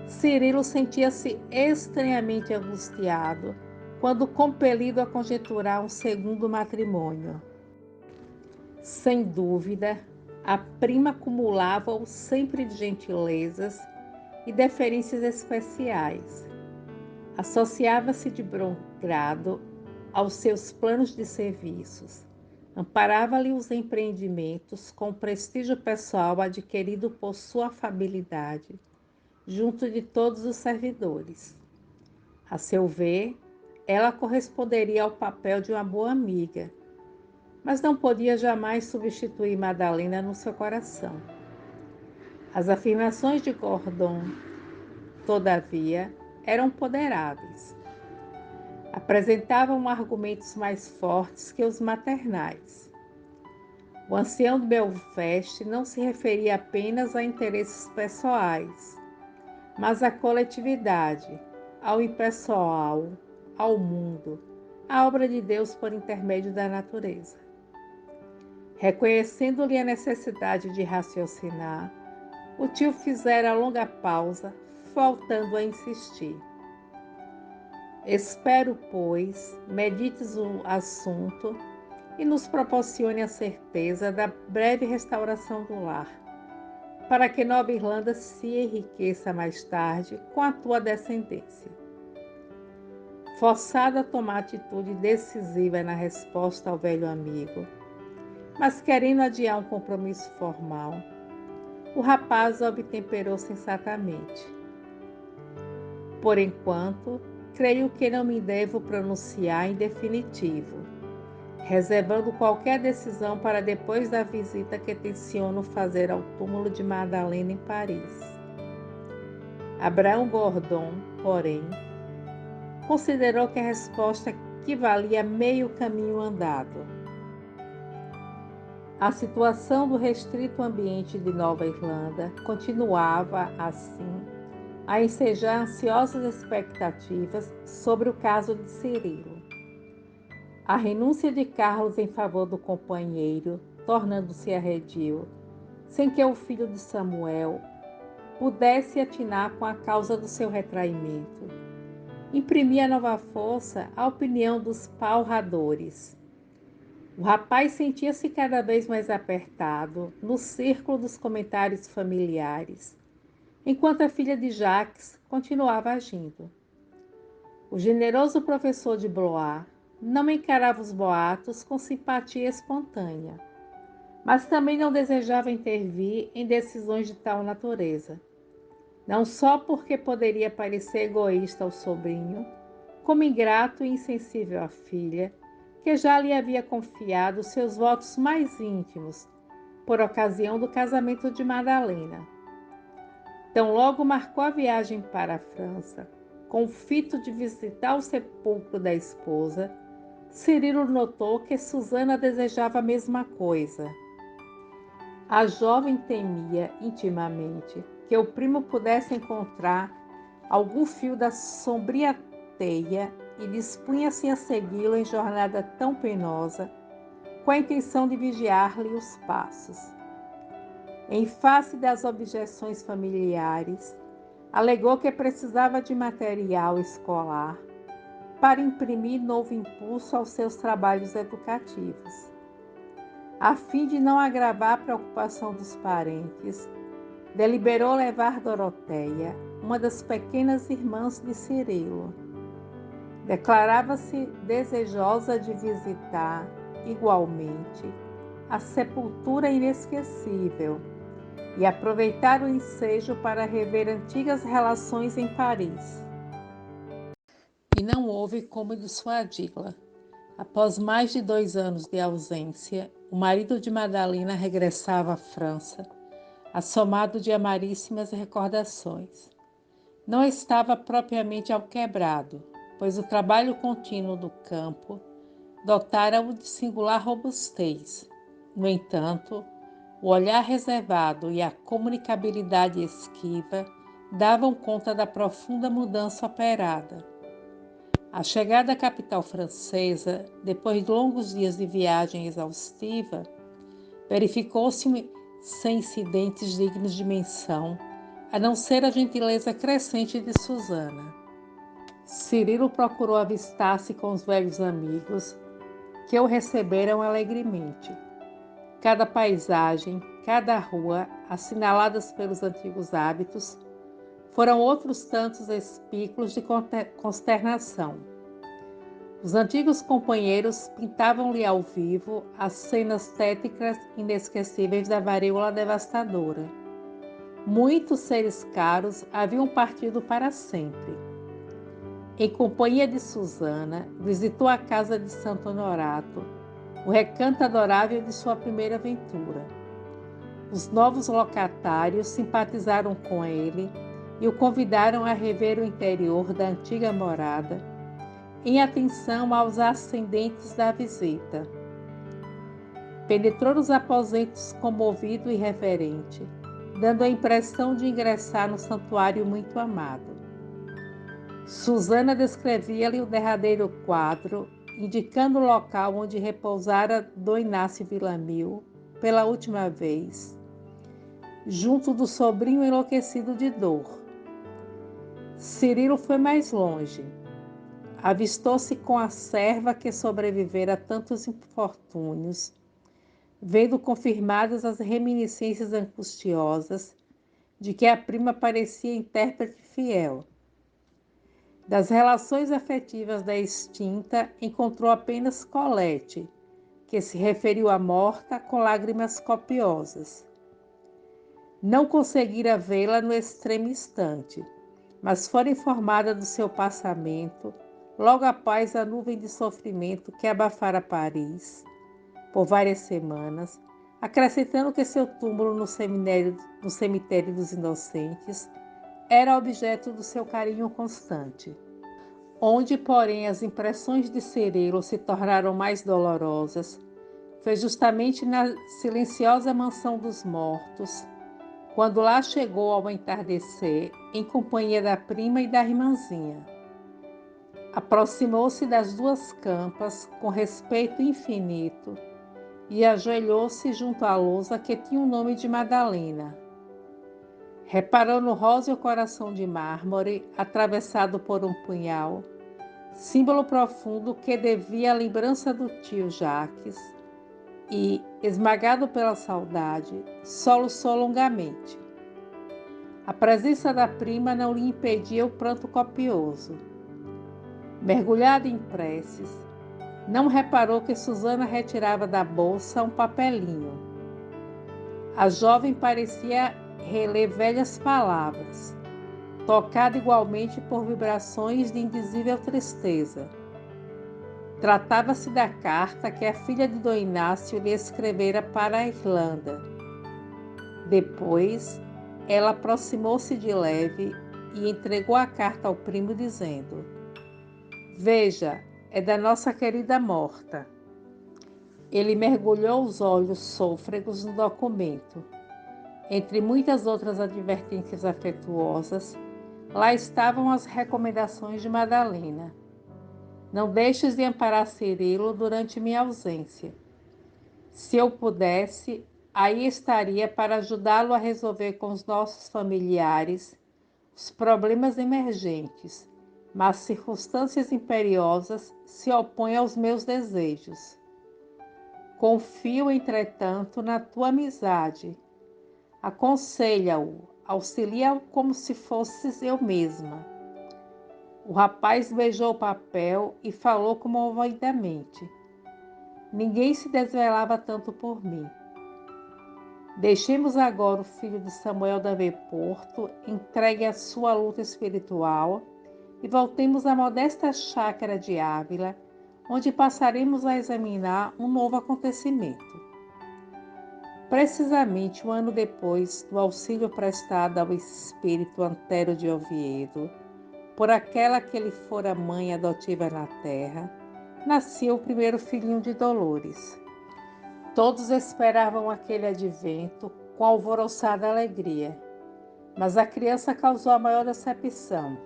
Cirilo sentia-se estranhamente angustiado quando compelido a conjecturar um segundo matrimônio. Sem dúvida, a prima acumulava-o sempre de gentilezas e deferências especiais. Associava-se de bom grado aos seus planos de serviços. Amparava-lhe os empreendimentos com o prestígio pessoal adquirido por sua afabilidade, junto de todos os servidores. A seu ver, ela corresponderia ao papel de uma boa amiga, mas não podia jamais substituir Madalena no seu coração. As afirmações de Gordon, todavia, eram ponderáveis. Apresentavam argumentos mais fortes que os maternais. O ancião de Belfast não se referia apenas a interesses pessoais, mas à coletividade, ao impessoal, ao mundo, à obra de Deus por intermédio da natureza. Reconhecendo-lhe a necessidade de raciocinar, o tio fizera longa pausa, faltando a insistir. Espero, pois, medites o assunto e nos proporcione a certeza da breve restauração do lar, para que Nova Irlanda se enriqueça mais tarde com a tua descendência. Forçado a tomar atitude decisiva na resposta ao velho amigo, mas querendo adiar um compromisso formal, o rapaz obtemperou sensatamente. Por enquanto, creio que não me devo pronunciar em definitivo, reservando qualquer decisão para depois da visita que tenciono fazer ao túmulo de Madalena em Paris. Abraão Gordon, porém, considerou que a resposta equivalia a meio caminho andado. A situação do restrito ambiente de Nova Irlanda continuava, assim, a ensejar ansiosas expectativas sobre o caso de Cirilo. A renúncia de Carlos em favor do companheiro, tornando-se arredio, sem que o filho de Samuel pudesse atinar com a causa do seu retraimento, imprimia nova força à opinião dos palradores. O rapaz sentia-se cada vez mais apertado no círculo dos comentários familiares, enquanto a filha de Jacques continuava agindo. O generoso professor de Blois não encarava os boatos com simpatia espontânea, mas também não desejava intervir em decisões de tal natureza, não só porque poderia parecer egoísta ao sobrinho, como ingrato e insensível à filha, que já lhe havia confiado seus votos mais íntimos por ocasião do casamento de Madalena. Tão logo marcou a viagem para a França, com o fito de visitar o sepulcro da esposa, Cirilo notou que Susana desejava a mesma coisa. A jovem temia intimamente que o primo pudesse encontrar algum fio da sombria teia e dispunha-se a segui-lo em jornada tão penosa, com a intenção de vigiar-lhe os passos. Em face das objeções familiares, alegou que precisava de material escolar para imprimir novo impulso aos seus trabalhos educativos. A fim de não agravar a preocupação dos parentes, deliberou levar Doroteia, uma das pequenas irmãs de Cirilo. Declarava-se desejosa de visitar, igualmente, a sepultura inesquecível e aproveitar o ensejo para rever antigas relações em Paris. E não houve como dissuadi-la. Após mais de 2 anos de ausência, o marido de Madalena regressava à França, assomado de amaríssimas recordações. Não estava propriamente alquebrado, pois o trabalho contínuo do campo dotara-o de singular robustez. No entanto, o olhar reservado e a comunicabilidade esquiva davam conta da profunda mudança operada. A chegada à capital francesa, depois de longos dias de viagem exaustiva, verificou-se sem incidentes dignos de menção, a não ser a gentileza crescente de Susana. Cirilo procurou avistar-se com os velhos amigos, que o receberam alegremente. Cada paisagem, cada rua, assinaladas pelos antigos hábitos, foram outros tantos espículos de consternação. Os antigos companheiros pintavam-lhe ao vivo as cenas tétricas inesquecíveis da varíola devastadora. Muitos seres caros haviam partido para sempre. Em companhia de Susana, visitou a casa de Santo Honorato, o recanto adorável de sua primeira aventura. Os novos locatários simpatizaram com ele e o convidaram a rever o interior da antiga morada, em atenção aos ascendentes da visita. Penetrou nos aposentos comovido e reverente, dando a impressão de ingressar no santuário muito amado. Susana descrevia-lhe o derradeiro quadro, indicando o local onde repousara Dom Inácio Villamil pela última vez, junto do sobrinho enlouquecido de dor. Cirilo foi mais longe. Avistou-se com a serva que sobrevivera a tantos infortúnios, vendo confirmadas as reminiscências angustiosas de que a prima parecia intérprete fiel. Das relações afetivas da extinta, encontrou apenas Colette, que se referiu à morta com lágrimas copiosas. Não conseguira vê-la no extremo instante, mas fora informada do seu passamento logo após a nuvem de sofrimento que abafara Paris por várias semanas, acrescentando que seu túmulo no cemitério dos Inocentes era objeto do seu carinho constante. Onde, porém, as impressões de Cirilo se tornaram mais dolorosas, foi justamente na silenciosa mansão dos mortos, quando lá chegou ao entardecer, em companhia da prima e da irmãzinha. Aproximou-se das duas campas com respeito infinito e ajoelhou-se junto à lousa que tinha o nome de Madalena. Reparou no róseo coração de mármore atravessado por um punhal, símbolo profundo que devia à lembrança do tio Jacques, e, esmagado pela saudade, soluçou longamente. A presença da prima não lhe impedia o pranto copioso. Mergulhado em preces, não reparou que Susana retirava da bolsa um papelinho. A jovem parecia reler velhas palavras, tocada igualmente por vibrações de indizível tristeza. Tratava-se da carta que a filha de Dom Inácio lhe escrevera para a Irlanda. Depois, ela aproximou-se de leve e entregou a carta ao primo, dizendo: "Veja, é da nossa querida morta." Ele mergulhou os olhos sôfregos no documento. Entre muitas outras advertências afetuosas, lá estavam as recomendações de Madalena. "Não deixes de amparar Cirilo durante minha ausência. Se eu pudesse, aí estaria para ajudá-lo a resolver com os nossos familiares os problemas emergentes, mas circunstâncias imperiosas se opõem aos meus desejos. Confio, entretanto, na tua amizade. Aconselha-o, auxilia-o como se fosses eu mesma." O rapaz beijou o papel e falou comovidamente: "Ninguém se desvelava tanto por mim. Deixemos agora o filho de Samuel Davenporto entregue à sua luta espiritual e voltemos à modesta chácara de Ávila, onde passaremos a examinar um novo acontecimento." Precisamente um ano depois do auxílio prestado ao espírito Antério de Oviedo, por aquela que ele fora mãe adotiva na terra, nasceu o primeiro filhinho de Dolores. Todos esperavam aquele advento com alvoroçada alegria, mas a criança causou a maior decepção.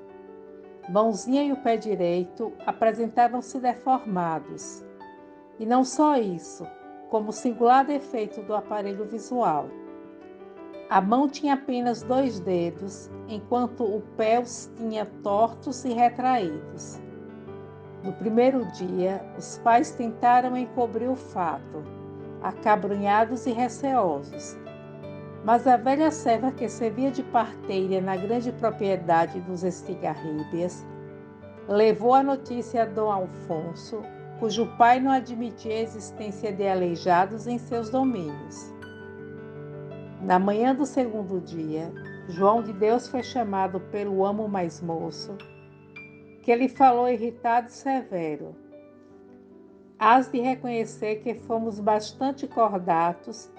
Mãozinha e o pé direito apresentavam-se deformados. E não só isso, como singular defeito do aparelho visual. A mão tinha apenas 2 dedos, enquanto o pé os tinha tortos e retraídos. No primeiro dia, os pais tentaram encobrir o fato, acabrunhados e receosos. Mas a velha serva que servia de parteira na grande propriedade dos Estigarríbias levou a notícia a Dom Alfonso, cujo pai não admitia a existência de aleijados em seus domínios. Na manhã do segundo dia, João de Deus foi chamado pelo amo mais moço, que lhe falou irritado e severo: "Hás de reconhecer que fomos bastante cordatos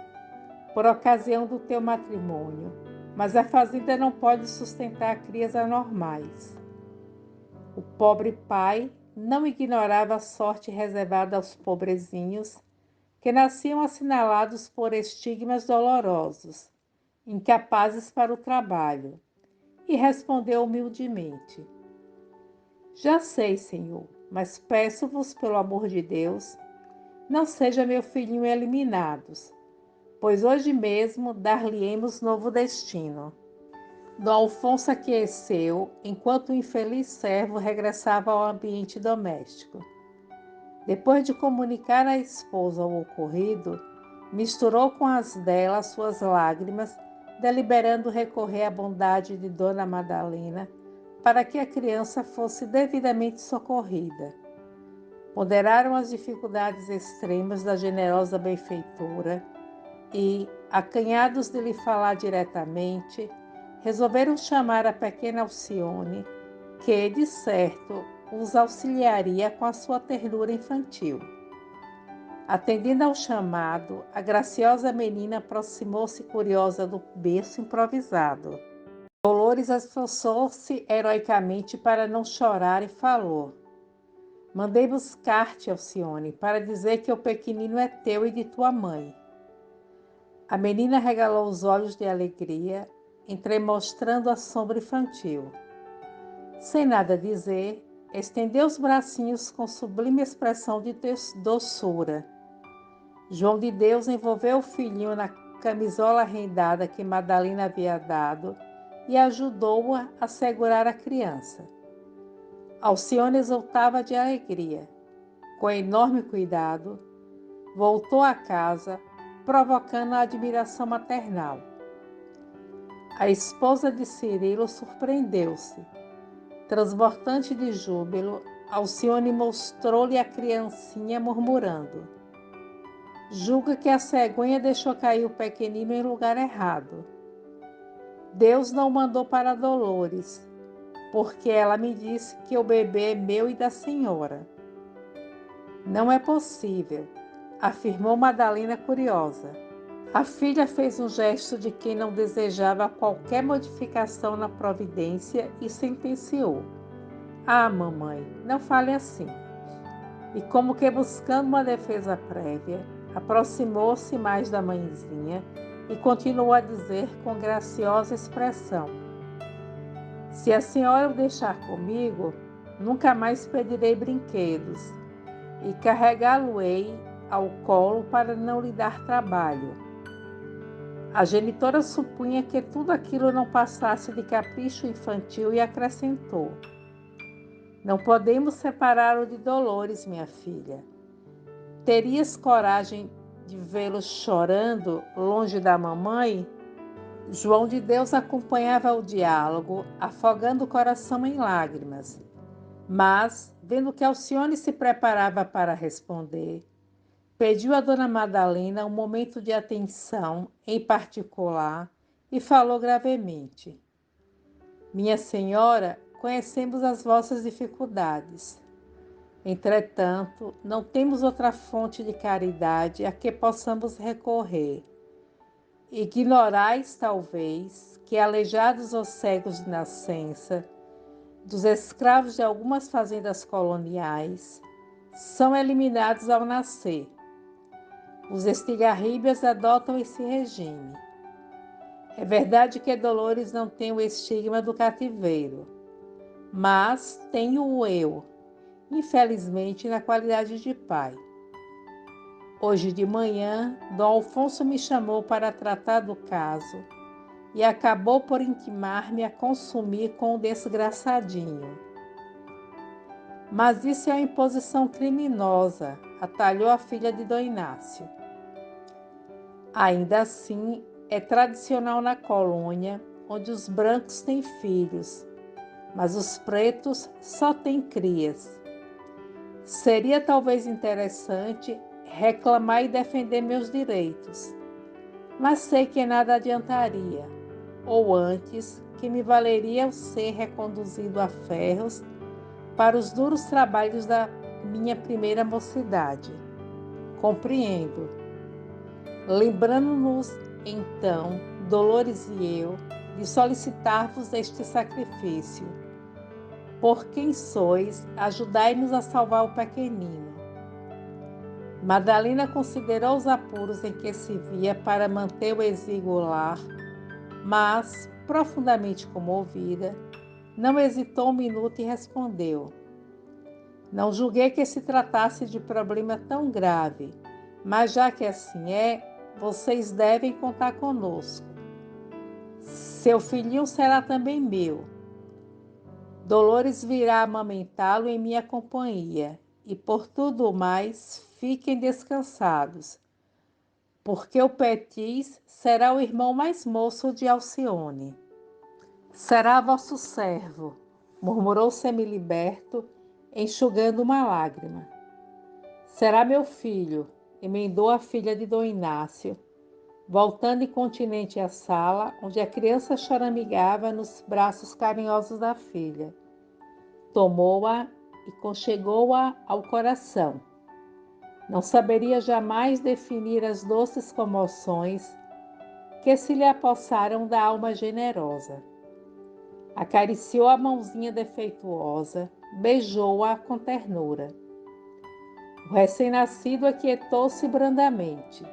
por ocasião do teu matrimônio, mas a fazenda não pode sustentar crias anormais." O pobre pai não ignorava a sorte reservada aos pobrezinhos, que nasciam assinalados por estigmas dolorosos, incapazes para o trabalho, e respondeu humildemente: "Já sei, Senhor, mas peço-vos, pelo amor de Deus, não seja meu filhinho eliminados, pois hoje mesmo dar-lhe-emos novo destino." Dom Alfonso aqueceu, enquanto o infeliz servo regressava ao ambiente doméstico. Depois de comunicar à esposa o ocorrido, misturou com as dela suas lágrimas, deliberando recorrer à bondade de Dona Madalena para que a criança fosse devidamente socorrida. Ponderaram as dificuldades extremas da generosa benfeitora e, acanhados de lhe falar diretamente, resolveram chamar a pequena Alcione, que, de certo, os auxiliaria com a sua ternura infantil. Atendendo ao chamado, a graciosa menina aproximou-se curiosa do berço improvisado. Dolores esforçou-se heroicamente para não chorar e falou: "Mandei buscar-te, Alcione, para dizer que o pequenino é teu e de tua mãe." A menina regalou os olhos de alegria, entremostrando a sombra infantil. Sem nada dizer, estendeu os bracinhos com sublime expressão de doçura. João de Deus envolveu o filhinho na camisola rendada que Madalena havia dado e ajudou-a a segurar a criança. Alcione exultava de alegria. Com enorme cuidado, voltou à casa, provocando a admiração maternal. A esposa de Cirilo surpreendeu-se. Transbordante de júbilo, Alcione mostrou-lhe a criancinha murmurando: "Julga que a cegonha deixou cair o pequenino em lugar errado. Deus não mandou para Dolores, porque ela me disse que o bebê é meu e da senhora." "Não é possível", afirmou Madalena curiosa. A filha fez um gesto de quem não desejava qualquer modificação na providência e sentenciou: "Ah, mamãe, não fale assim." E como que buscando uma defesa prévia, aproximou-se mais da mãezinha e continuou a dizer com graciosa expressão: "Se a senhora o deixar comigo, nunca mais pedirei brinquedos e carregá-lo-ei ao colo para não lhe dar trabalho." A genitora supunha que tudo aquilo não passasse de capricho infantil e acrescentou: "Não podemos separá-lo de Dolores, minha filha. Terias coragem de vê-lo chorando longe da mamãe?" João de Deus acompanhava o diálogo, afogando o coração em lágrimas. Mas, vendo que Alcione se preparava para responder, pediu a Dona Madalena um momento de atenção, em particular, e falou gravemente: "Minha senhora, conhecemos as vossas dificuldades. Entretanto, não temos outra fonte de caridade a que possamos recorrer. Ignorais, talvez, que aleijados ou cegos de nascença, dos escravos de algumas fazendas coloniais, são eliminados ao nascer. Os estigarríbias adotam esse regime. É verdade que Dolores não tem o estigma do cativeiro, mas tenho eu, infelizmente, na qualidade de pai. Hoje de manhã, Dom Alfonso me chamou para tratar do caso e acabou por intimar-me a consumir com o desgraçadinho. Mas isso é uma imposição criminosa, atalhou a filha de Dom Inácio. Ainda assim, é tradicional na colônia, onde os brancos têm filhos, mas os pretos só têm crias. Seria talvez interessante reclamar e defender meus direitos, mas sei que nada adiantaria, ou antes, que me valeria eu ser reconduzido a ferros para os duros trabalhos da minha primeira mocidade. Compreendo. Lembrando-nos, então, Dolores e eu, de solicitar-vos este sacrifício. Por quem sois, ajudai-nos a salvar o pequenino. Madalena considerou os apuros em que se via para manter o exíguo lar, mas, profundamente comovida, não hesitou um minuto e respondeu: Não julguei que se tratasse de problema tão grave, mas já que assim é, vocês devem contar conosco. Seu filhinho será também meu. Dolores virá amamentá-lo em minha companhia, e por tudo mais, fiquem descansados, porque o Petis será o irmão mais moço de Alcione. Será vosso servo, murmurou Semiliberto, enxugando uma lágrima. Será meu filho, emendou a filha de Dom Inácio, voltando incontinente à sala, onde a criança choramingava nos braços carinhosos da filha. Tomou-a e conchegou-a ao coração. Não saberia jamais definir as doces comoções que se lhe apossaram da alma generosa. Acariciou a mãozinha defeituosa, beijou-a com ternura. O recém-nascido aquietou-se brandamente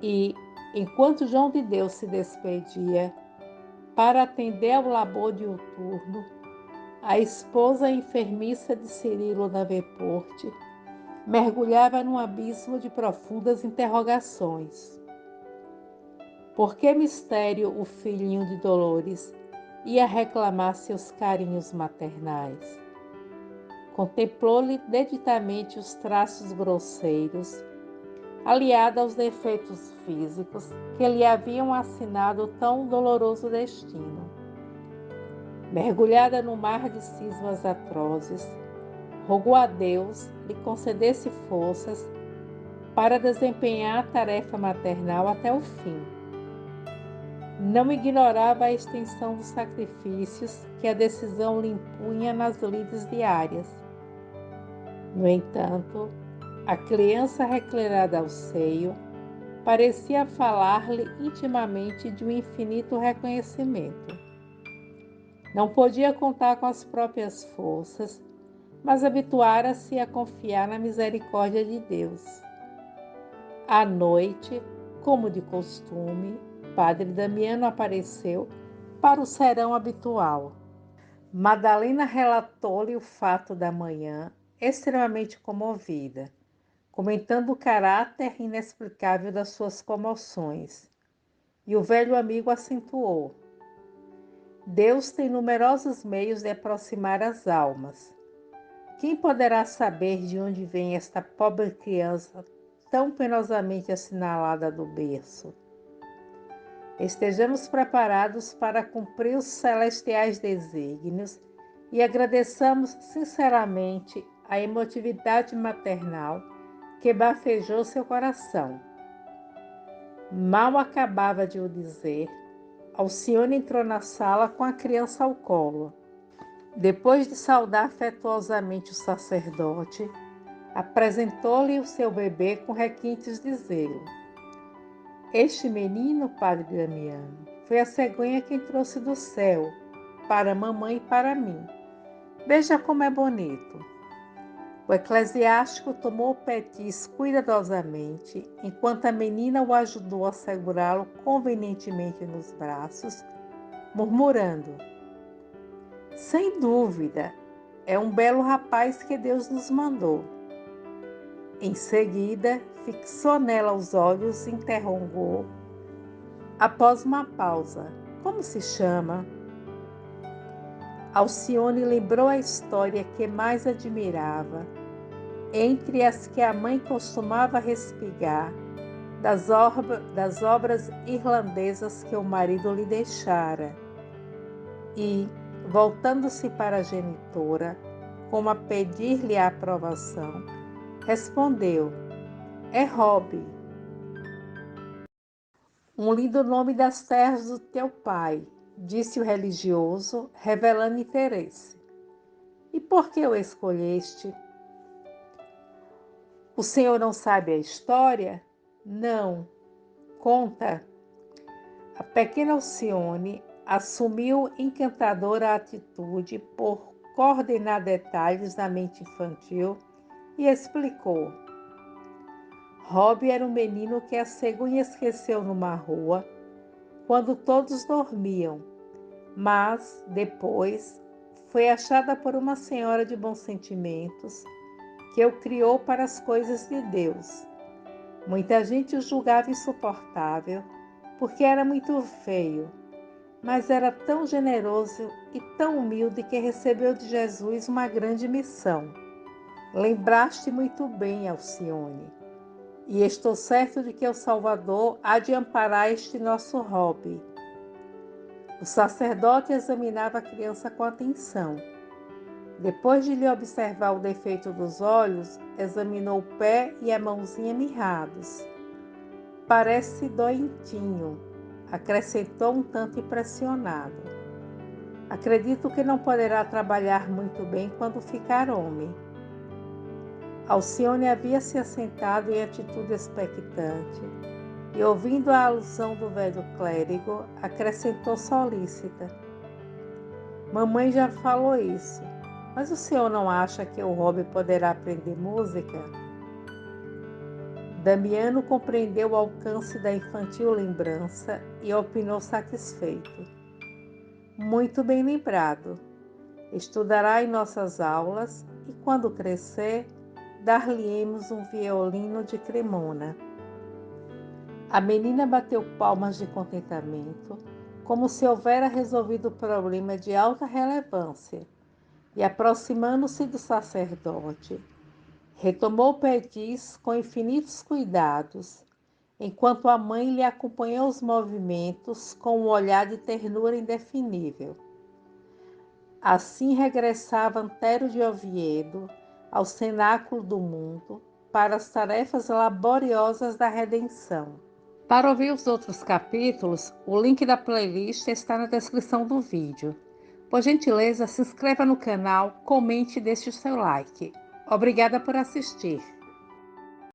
e, enquanto João de Deus se despedia para atender ao labor diuturno, a esposa enfermiça de Cirilo Davenport mergulhava num abismo de profundas interrogações. Por que mistério o filhinho de Dolores ia reclamar seus carinhos maternais? Contemplou-lhe deditamente os traços grosseiros, aliada aos defeitos físicos que lhe haviam assinado tão doloroso destino. Mergulhada no mar de cismas atrozes, rogou a Deus lhe concedesse forças para desempenhar a tarefa maternal até o fim. Não ignorava a extensão dos sacrifícios que a decisão lhe impunha nas lides diárias. No entanto, a criança reclinada ao seio parecia falar-lhe intimamente de um infinito reconhecimento. Não podia contar com as próprias forças, mas habituara-se a confiar na misericórdia de Deus. À noite, como de costume, Padre Damiano apareceu para o serão habitual. Madalena relatou-lhe o fato da manhã, extremamente comovida, comentando o caráter inexplicável das suas comoções. E o velho amigo acentuou: Deus tem numerosos meios de aproximar as almas. Quem poderá saber de onde vem esta pobre criança tão penosamente assinalada do berço? Estejamos preparados para cumprir os celestiais desígnios e agradeçamos sinceramente a emotividade maternal que bafejou seu coração. Mal acabava de o dizer, Alcione entrou na sala com a criança ao colo. Depois de saudar afetuosamente o sacerdote, apresentou-lhe o seu bebê com requintes de zelo. Este menino, padre Damiano, foi a cegonha quem trouxe do céu, para a mamãe e para mim. Veja como é bonito. O eclesiástico tomou o petis cuidadosamente, enquanto a menina o ajudou a segurá-lo convenientemente nos braços, murmurando: sem dúvida, é um belo rapaz que Deus nos mandou. Em seguida, fixou nela os olhos e interrogou, após uma pausa: como se chama? Alcione lembrou a história que mais admirava, entre as que a mãe costumava respigar, das obras irlandesas que o marido lhe deixara. E, voltando-se para a genitora, como a pedir-lhe a aprovação, respondeu: é Robbie, um lindo nome das terras do teu pai, disse o religioso, revelando interesse. E por que o escolheste? O senhor não sabe a história? Não. Conta. A pequena Alcione assumiu encantadora atitude por coordenar detalhes da mente infantil e explicou. Robbie era um menino que a cegonha esqueceu numa rua quando todos dormiam, mas depois foi achada por uma senhora de bons sentimentos que o criou para as coisas de Deus. Muita gente o julgava insuportável porque era muito feio, mas era tão generoso e tão humilde que recebeu de Jesus uma grande missão. Lembraste muito bem, Alcione, e estou certo de que o Salvador há de amparar este nosso Robbie. O sacerdote examinava a criança com atenção. Depois de lhe observar o defeito dos olhos, examinou o pé e a mãozinha mirrados. Parece doentinho, acrescentou um tanto impressionado. Acredito que não poderá trabalhar muito bem quando ficar homem. Alcione havia se assentado em atitude expectante e, ouvindo a alusão do velho clérigo, acrescentou solícita. Mamãe já falou isso, mas o senhor não acha que o Robbie poderá aprender música? Damiano compreendeu o alcance da infantil lembrança e opinou satisfeito. Muito bem lembrado. Estudará em nossas aulas e, quando crescer, dar-lhe-emos um violino de Cremona. A menina bateu palmas de contentamento, como se houvera resolvido o problema de alta relevância, e, aproximando-se do sacerdote, retomou o petis com infinitos cuidados, enquanto a mãe lhe acompanhou os movimentos com um olhar de ternura indefinível. Assim regressava Antero de Oviedo ao cenáculo do mundo para as tarefas laboriosas da redenção. Para ouvir os outros capítulos, o link da playlist está na descrição do vídeo. Por gentileza, se inscreva no canal, comente e deixe o seu like. Obrigada por assistir.